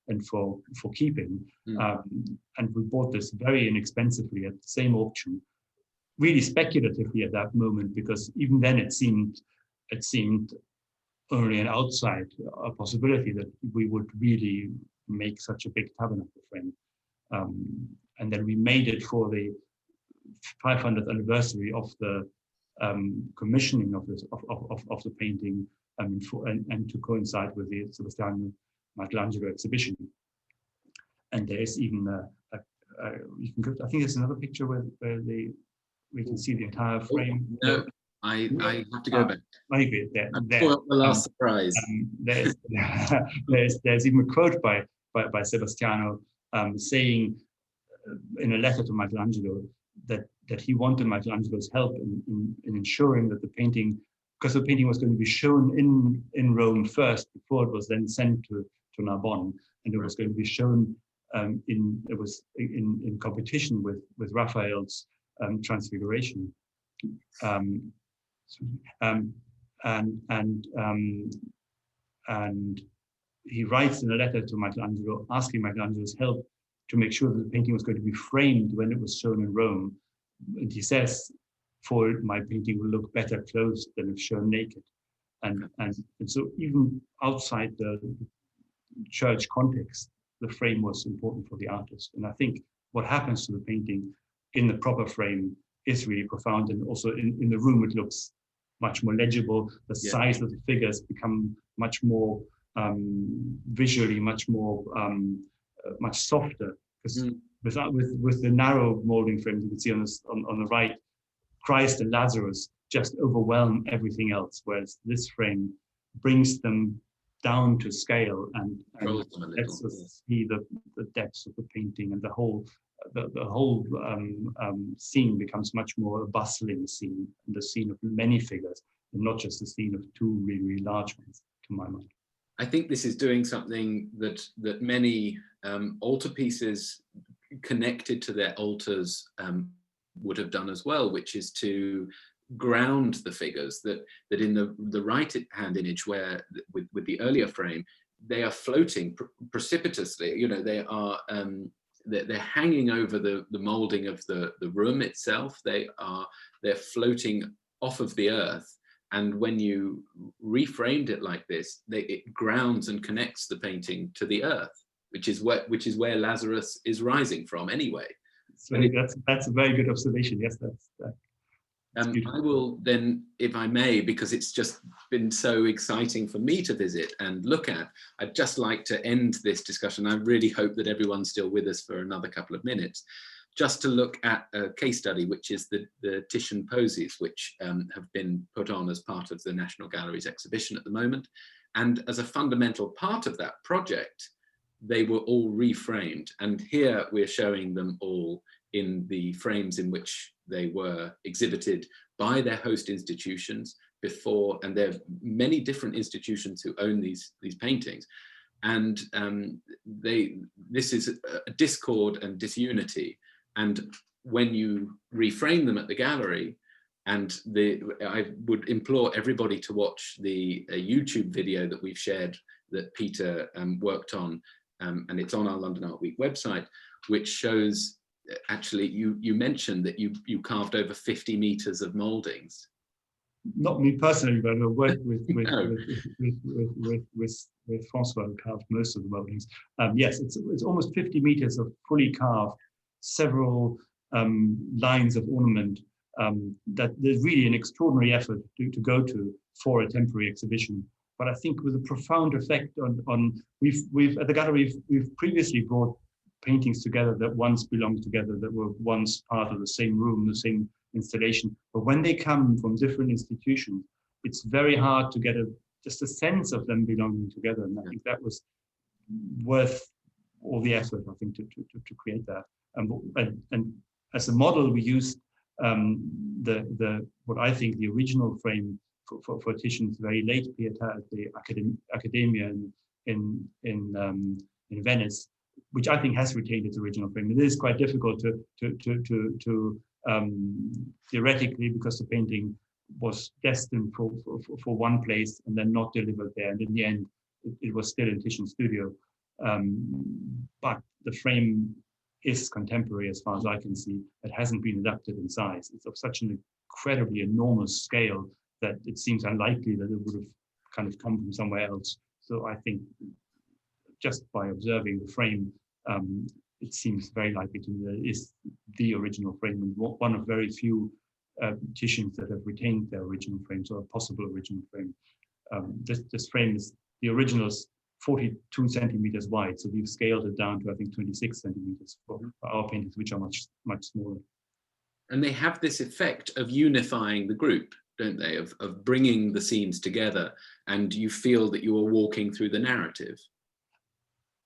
and for keeping. And we bought this very inexpensively at the same auction, really speculatively at that moment, because even then it seemed only an outside possibility that we would really make such a big tabernacle frame. And then we made it for the 500th anniversary of the commissioning of the painting, and to coincide with the Sebastiano Michelangelo exhibition. And there is even you can go, I think there's another picture where we can see the entire frame. No, I have to go back. Maybe there. The last surprise. There's even a quote by Sebastiano saying in a letter to Michelangelo that he wanted Michelangelo's help in ensuring that the painting, because the painting was going to be shown in Rome first before it was then sent to Narbonne, and it was going to be shown in competition with Raphael's Transfiguration. And he writes in a letter to Michelangelo asking Michelangelo's help to make sure that the painting was going to be framed when it was shown in Rome. And he says for my painting will look better closed than if shown naked. And so even outside the church context, the frame was important for the artist. And I think what happens to the painting in the proper frame is really profound. And also in the room, it looks much more legible. The size of the figures become much more visually, much more, much softer. Because with the narrow molding frames, you can see on the right, Christ and Lazarus just overwhelm everything else, whereas this frame brings them down to scale and lets us see the depths of the painting, and the whole scene becomes much more a bustling scene, and the scene of many figures, and not just a scene of two really, really large ones, to my mind. I think this is doing something that many altarpieces connected to their altars would have done as well, which is to ground the figures, that in the right hand image, where with the earlier frame, they are floating precipitously. You know, they are they're hanging over the molding of the room itself. They're floating off of the earth, and when you reframed it like this, it grounds and connects the painting to the earth, which is where Lazarus is rising from anyway. So that's a very good observation. Yes, that's I will then, if I may, because it's just been so exciting for me to visit and look at, I'd just like to end this discussion. I really hope that everyone's still with us for another couple of minutes, just to look at a case study, which is the Titian posies, which have been put on as part of the National Gallery's exhibition at the moment. And as a fundamental part of that project, they were all reframed. And here we're showing them all in the frames in which they were exhibited by their host institutions before, and there are many different institutions who own these paintings. And this is a discord and disunity. And when you reframe them at the gallery, and I would implore everybody to watch the YouTube video that we've shared that Peter worked on, and it's on our London Art Week website, which shows, actually, you mentioned that you carved over 50 meters of moldings. Not me personally, but I worked with Francois, who carved most of the moldings. Yes, it's almost 50 meters of fully carved, several lines of ornament. That there's really an extraordinary effort to go to for a temporary exhibition. But I think with a profound effect on we've at the gallery, we've previously brought paintings together that once belonged together, that were once part of the same room, the same installation. But when they come from different institutions, it's very hard to get just a sense of them belonging together. And I think that was worth all the effort, I think, to create that. And as a model, we used what I think the original frame for Titian's very late Pietà at the Accademia in Venice, which I think has retained its original frame. It is quite difficult to theoretically, because the painting was destined for one place and then not delivered there, and in the end it was still in Titian's studio. But the frame is contemporary as far as I can see. It hasn't been adapted in size. It's of such an incredibly enormous scale that it seems unlikely that it would have kind of come from somewhere else. So I think just by observing the frame, it seems very likely to me that it is the original frame, and one of very few Titians that have retained their original frames, or a possible original frame. This frame is, the original is 42 centimeters wide, so we've scaled it down to, I think, 26 centimeters for our paintings, which are much smaller. And they have this effect of unifying the group, don't they, of bringing the scenes together, and you feel that you are walking through the narrative.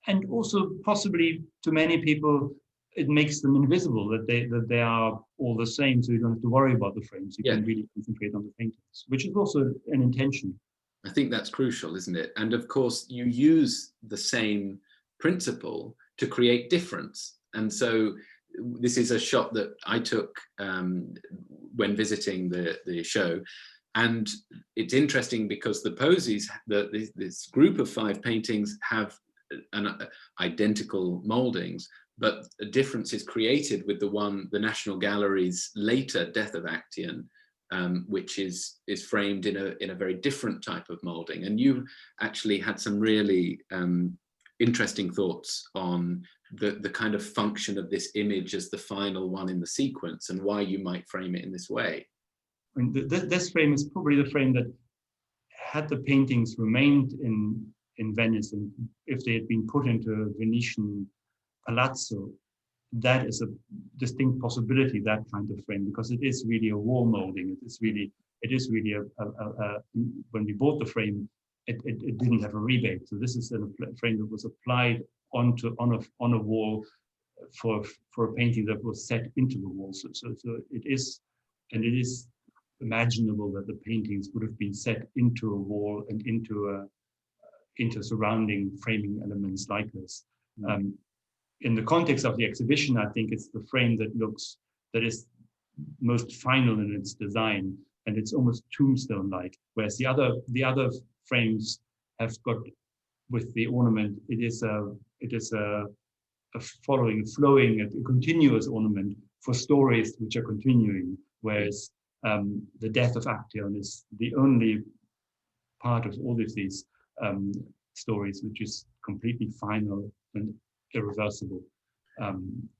And also, possibly to many people, it makes them invisible, that they are all the same, so you don't have to worry about the frames. You can really concentrate on the paintings, which is also an intention. I think that's crucial, isn't it? And of course, you use the same principle to create difference. And so this is a shot that I took when visiting the show. And it's interesting because the posies, this group of 5 paintings have identical moldings, but a difference is created with the National Gallery's later Death of Actaeon, which is framed in a very different type of moulding. And you actually had some really interesting thoughts on the kind of function of this image as the final one in the sequence, and why you might frame it in this way. I mean, this frame is probably the frame that, had the paintings remained in Venice, and if they had been put into a Venetian palazzo, that is a distinct possibility, that kind of frame, because it is really a wall molding. It is really when we bought the frame, it didn't have a rebate. So this is a frame that was applied on a wall for a painting that was set into the wall. So it is, and it is imaginable that the paintings would have been set into a wall and into surrounding framing elements like this. In the context of the exhibition, I think it's the frame that is most final in its design, and it's almost tombstone-like. Whereas the other frames have got, with the ornament, it is a flowing, a continuous ornament for stories which are continuing. Whereas the Death of Actaeon is the only part of all of these stories which is completely final and irreversible.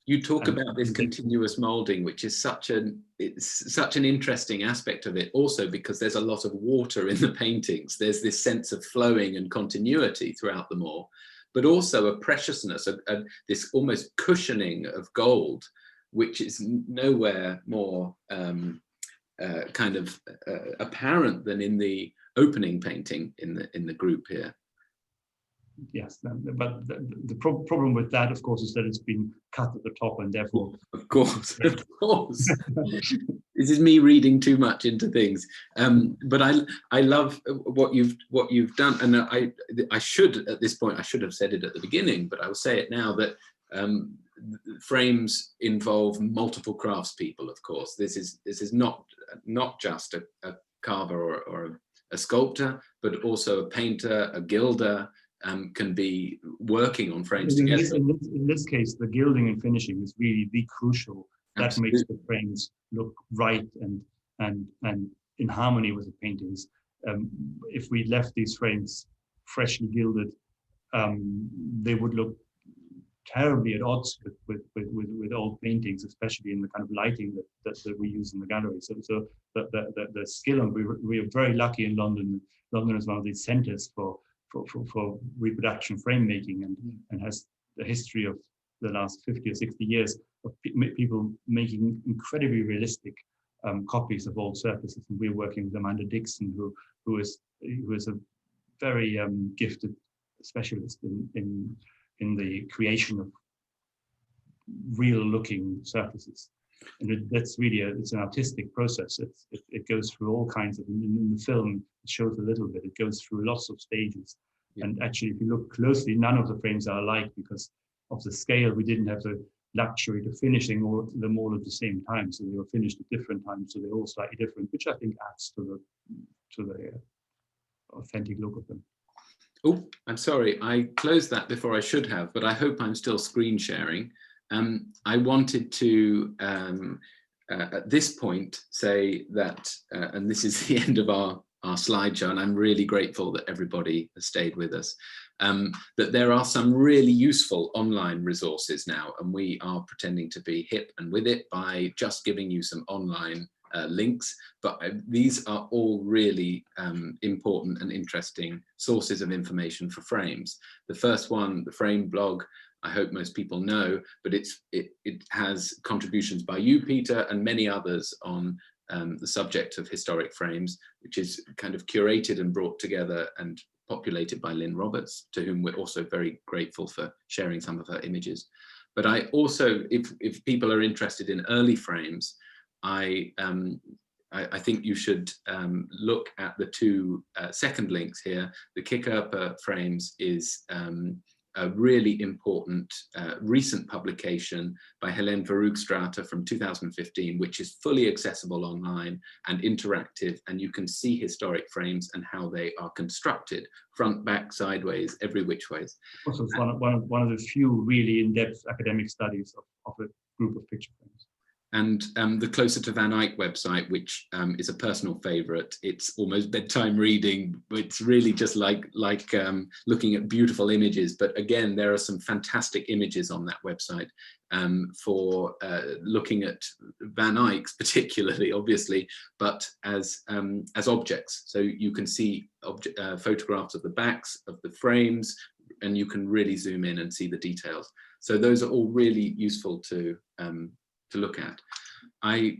You talk about this continuous molding, which is such an interesting aspect of it, also because there's a lot of water in the paintings. There's this sense of flowing and continuity throughout them all, but also a preciousness, this almost cushioning of gold, which is nowhere more kind of apparent than in the opening painting in the group here. Yes, but the problem with that, of course, is that it's been cut at the top, and therefore, of course, this is me reading too much into things. But I love what you've done, and I should, at this point, I should have said it at the beginning, but I will say it now, that frames involve multiple craftspeople. Of course, this is not just a carver or a sculptor, but also a painter, a gilder. Can be working on frames together. In this case, the gilding and finishing is really the crucial. That Absolutely. Makes the frames look right and in harmony with the paintings. If we left these frames freshly gilded, they would look terribly at odds with old paintings, especially in the kind of lighting that we use in the gallery. So the skill, and we are very lucky in London. London is one of these centers for reproduction frame making, and has the history of the last 50 or 60 years of people making incredibly realistic copies of old surfaces. And we're working with Amanda Dixon, who is a very gifted specialist in the creation of real looking surfaces. And that's really it's an artistic process. It goes through all kinds of, in the film it shows a little bit, it goes through lots of stages. Yeah. And actually, if you look closely, none of the frames are alike because of the scale. We didn't have the luxury to finishing them all at the same time, so they were finished at different times, so they're all slightly different, which I think adds to the authentic look of them. Oh, I'm sorry, I closed that before I should have, but I hope I'm still screen sharing. I wanted to, at this point, say that, and this is the end of our slideshow, and I'm really grateful that everybody has stayed with us, that there are some really useful online resources now, and we are pretending to be hip and with it by just giving you some online links, but these are all really important and interesting sources of information for frames. The first one, the Frame blog, I hope most people know, but it has contributions by you, Peter, and many others on the subject of historic frames, which is kind of curated and brought together and populated by Lynn Roberts, to whom we're also very grateful for sharing some of her images. But I also, if people are interested in early frames, I think you should look at the two second links here. The Kicker frames is a really important recent publication by Helene Verhoegstrater from 2015, which is fully accessible online and interactive, and you can see historic frames and how they are constructed, front, back, sideways, every which ways. Also, it's one of the few really in-depth academic studies of a group of picture frames. And the Closer to Van Eyck website, which is a personal favorite. It's almost bedtime reading. It's really just like looking at beautiful images. But again, there are some fantastic images on that website for looking at Van Eyck's particularly, obviously, but as objects. So you can see photographs of the backs of the frames, and you can really zoom in and see the details. So those are all really useful to look at. I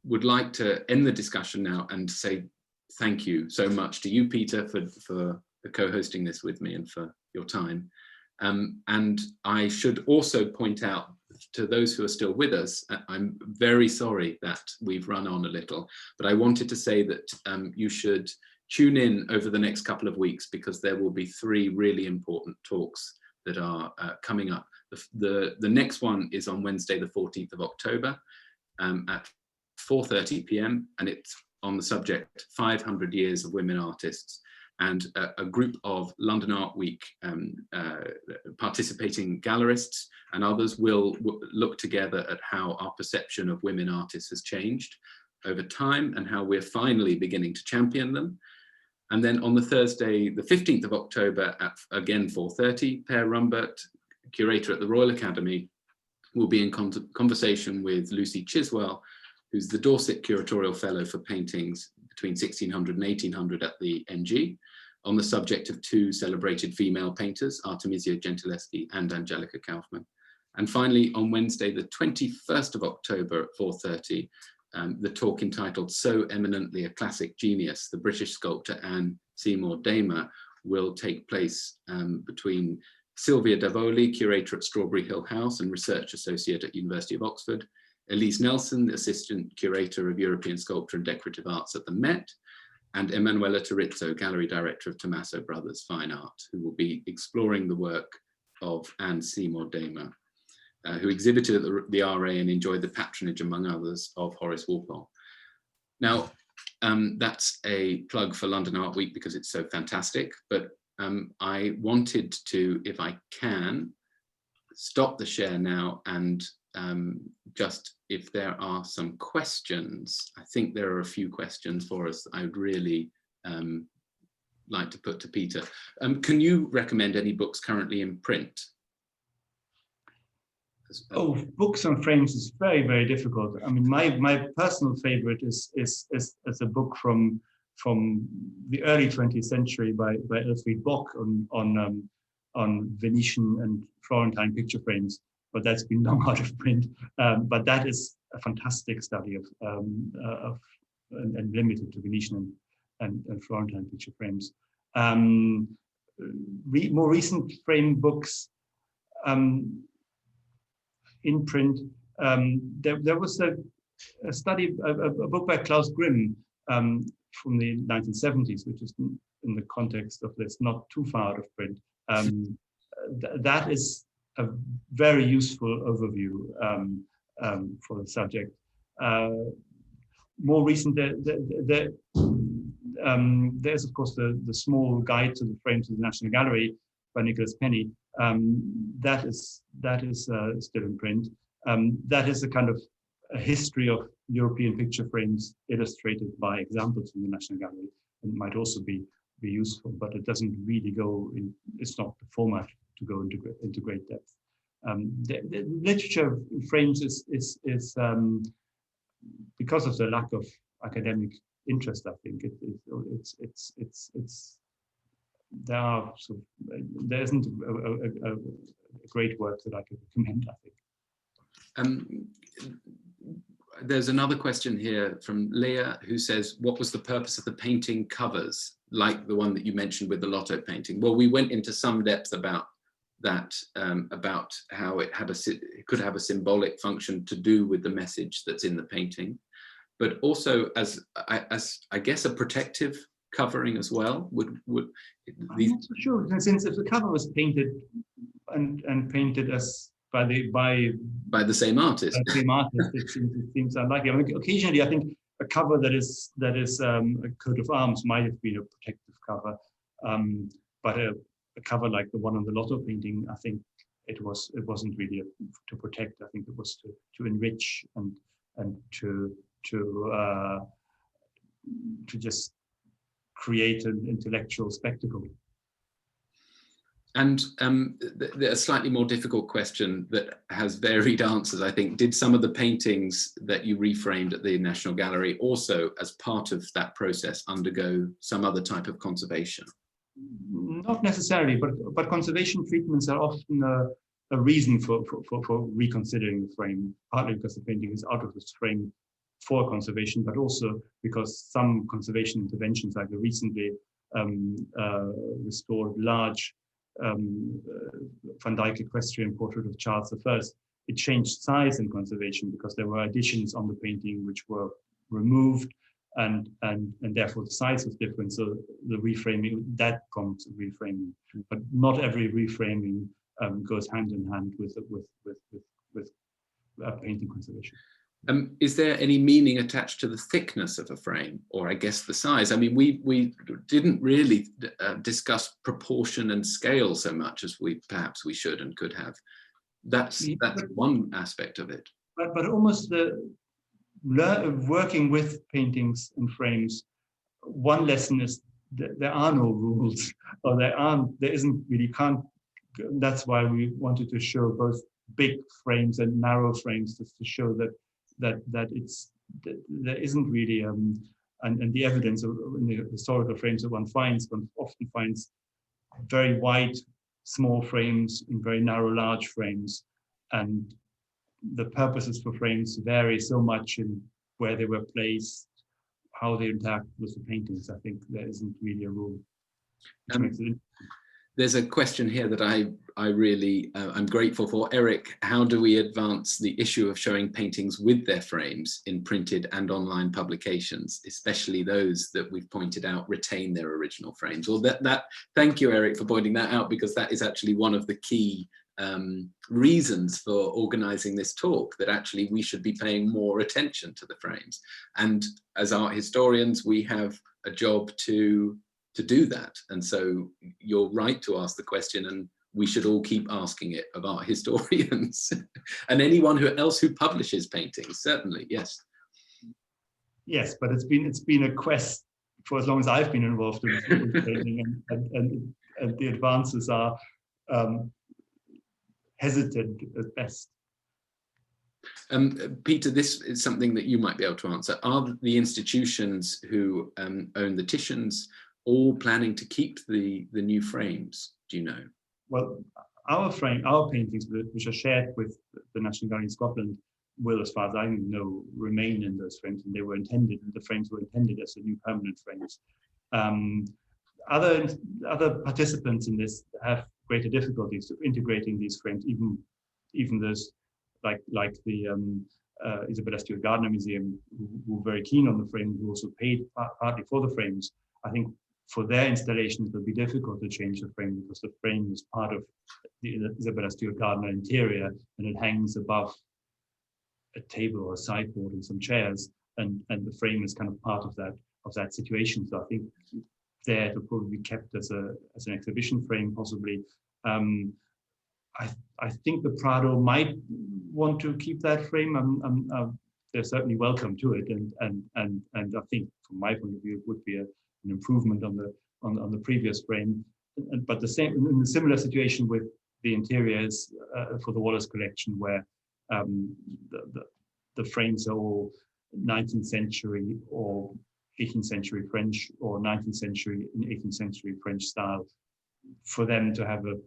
would like to end the discussion now and say thank you so much to you, Peter, for co-hosting this with me and for your time. And I should also point out to those who are still with us, I'm very sorry that we've run on a little, but I wanted to say that you should tune in over the next couple of weeks, because there will be 3 really important talks that are coming up. The next one is on Wednesday, the 14th of October at 4:30 p.m. and it's on the subject 500 Years of Women Artists. And a group of London Art Week participating gallerists and others will look together at how our perception of women artists has changed over time and how we're finally beginning to champion them. And then on the Thursday, the 15th of October at, again, 4:30, Per Rumbert, curator at the Royal Academy, will be in conversation with Lucy Chiswell, who's the Dorset Curatorial Fellow for paintings between 1600 and 1800 at the NG, on the subject of 2 celebrated female painters, Artemisia Gentileschi and Angelica Kaufmann. And finally, on Wednesday, the 21st of October at 4:30, the talk entitled So Eminently a Classic Genius, the British sculptor Anne Seymour Damer, will take place between Sylvia Davoli, curator at Strawberry Hill House and research associate at University of Oxford, Elise Nelson, assistant curator of European sculpture and decorative arts at the Met, and Emanuela Tarizzo, gallery director of Tommaso Brothers Fine Art, who will be exploring the work of Anne Seymour Damer, who exhibited at the RA and enjoyed the patronage, among others, of Horace Walpole. Now, that's a plug for London Art Week because it's so fantastic, but I wanted to, if I can, stop the share now and just, if there are some questions, I think there are a few questions for us I would really like to put to Peter. Can you recommend any books currently in print? Oh, books on frames is very, very difficult. I mean, my personal favorite is a book from the early 20th century by Elfriede Bock on Venetian and Florentine picture frames, but that's been long out of print. But that is a fantastic study of and limited to Venetian and Florentine picture frames. More recent frame books in print. There was a study, a book by Klaus Grimm from the 1970s, which is in the context of this, not too far out of print. That is a very useful overview for the subject. More recent, there's of course the small guide to the frames of the National Gallery by Nicholas Penny. That is still in print. That is a kind of a history of European picture frames illustrated by examples from the National Gallery, and might also be useful, but it doesn't really go in. It's not the format to go into great depth. The literature of frames is because of the lack of academic interest. I think there isn't a great work that I could recommend, I think. There's another question here from Leah, who says, what was the purpose of the painting covers, like the one that you mentioned with the Lotto painting? Well, we went into some depth about that, about how it could have a symbolic function to do with the message that's in the painting, but also as I guess a protective covering as well? Would I'm not so sure, since if the cover was painted and painted as by the same artist? It seems unlikely. I mean, occasionally, I think a cover that is a coat of arms might have been a protective cover, but a cover like the one on the Lotto painting, I think it wasn't really to protect. I think it was to enrich and to just create an intellectual spectacle. And a slightly more difficult question that has varied answers, I think. Did some of the paintings that you reframed at the National Gallery also, as part of that process, undergo some other type of conservation? Not necessarily, but conservation treatments are often a reason for reconsidering the frame, partly because the painting is out of its frame for conservation, but also because some conservation interventions, like the recently restored large Van Dyck equestrian portrait of Charles I, it changed size in conservation because there were additions on the painting which were removed, and therefore the size was different. So the reframing, that prompts reframing, but not every reframing goes hand in hand with painting conservation. Is there any meaning attached to the thickness of a frame, or I guess the size? I mean, we didn't really discuss proportion and scale so much as perhaps we should and could have. That's one aspect of it. But almost working with paintings and frames, one lesson is that there are no rules, or there isn't really, that's why we wanted to show both big frames and narrow frames, just to show that there isn't really and the evidence in the historical frames that one often finds very wide small frames and very narrow large frames, and the purposes for frames vary so much in where they were placed, how they interact with the paintings. I think there isn't really a rule, which makes it interesting. There's a question here that I really, I'm grateful for. Eric, how do we advance the issue of showing paintings with their frames in printed and online publications, especially those that we've pointed out retain their original frames? Well, thank you, Eric, for pointing that out, because that is actually one of the key reasons for organizing this talk, that actually we should be paying more attention to the frames. And as art historians, we have a job to do that. And so you're right to ask the question, and we should all keep asking it of art historians and anyone else who publishes paintings, certainly, yes. Yes, but it's been a quest for as long as I've been involved in painting, and the advances are hesitant at best. Peter, this is something that you might be able to answer. Are the institutions who own the Titians all planning to keep the new frames? Do you know? Well, our paintings, which are shared with the National Gallery in Scotland, will, as far as I know, remain in those frames, and the frames were intended as the new permanent frames. Other participants in this have greater difficulties of integrating these frames, even those like the Isabella Stewart Gardner Museum, who were very keen on the frame, who also paid partly for the frames. I think for their installations, it will be difficult to change the frame, because the frame is part of the Isabella Stewart Gardner interior, and it hangs above a table or a sideboard and some chairs, and the frame is kind of part of that situation. So I think there it will probably be kept as an exhibition frame, possibly. I think the Prado might want to keep that frame. They're certainly welcome to it, and I think from my point of view, it would be an improvement on the previous frame. But in a similar situation with the interiors for the Wallace collection, where the frames are all 19th century or 18th century French, or 19th century and 18th century French style. For them to have an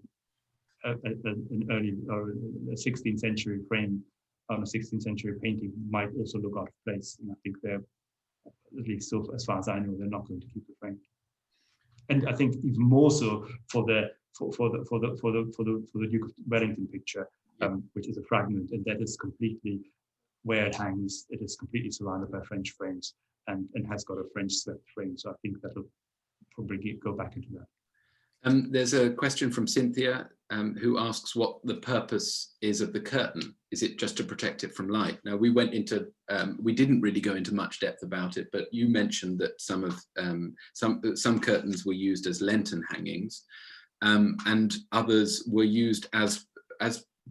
early or a 16th century frame on a 16th century painting might also look out of place. And I think they're, at least so as far as I know, they're not going to keep the frame. And I think even more so for the Duke of Wellington picture, which is a fragment, and that is completely where it hangs. It is completely surrounded by French frames, and has got a French swept frame. So I think probably go back into that. There's a question from Cynthia who asks what the purpose is of the curtain. Is it just to protect it from light? Now we went into, we didn't really go into much depth about it, but you mentioned that some curtains were used as lantern hangings, and others were used as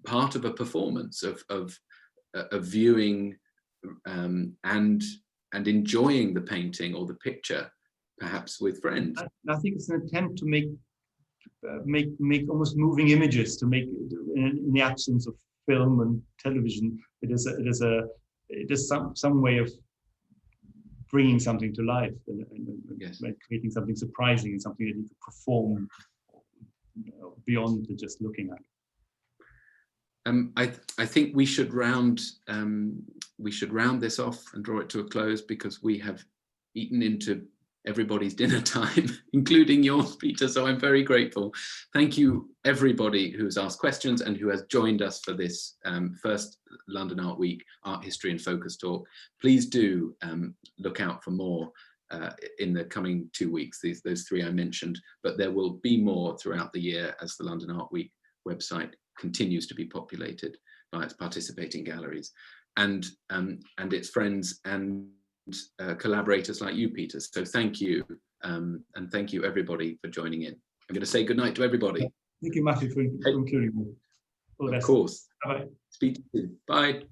part of a performance of viewing and enjoying the painting or the picture, perhaps with friends. I think it's an attempt to make almost moving images, to make, in the absence of film and television, it is some way of bringing something to life and Yes. creating something surprising and something that you could perform beyond just looking at. I think we should round this off and draw it to a close, because we have eaten into everybody's dinner time, including yours, Peter, so I'm very grateful. Thank you everybody who's asked questions and who has joined us for this first London Art Week Art History and Focus talk. Please do look out for more in the coming 2 weeks, those 3 I mentioned, but there will be more throughout the year as the London Art Week website continues to be populated by its participating galleries and its friends and collaborators like you, Peter. So thank you, and thank you everybody for joining in. I'm going to say goodnight to everybody. Thank you, Matthew, for including me. All the best. Of course. Bye-bye. Speak to you. Bye.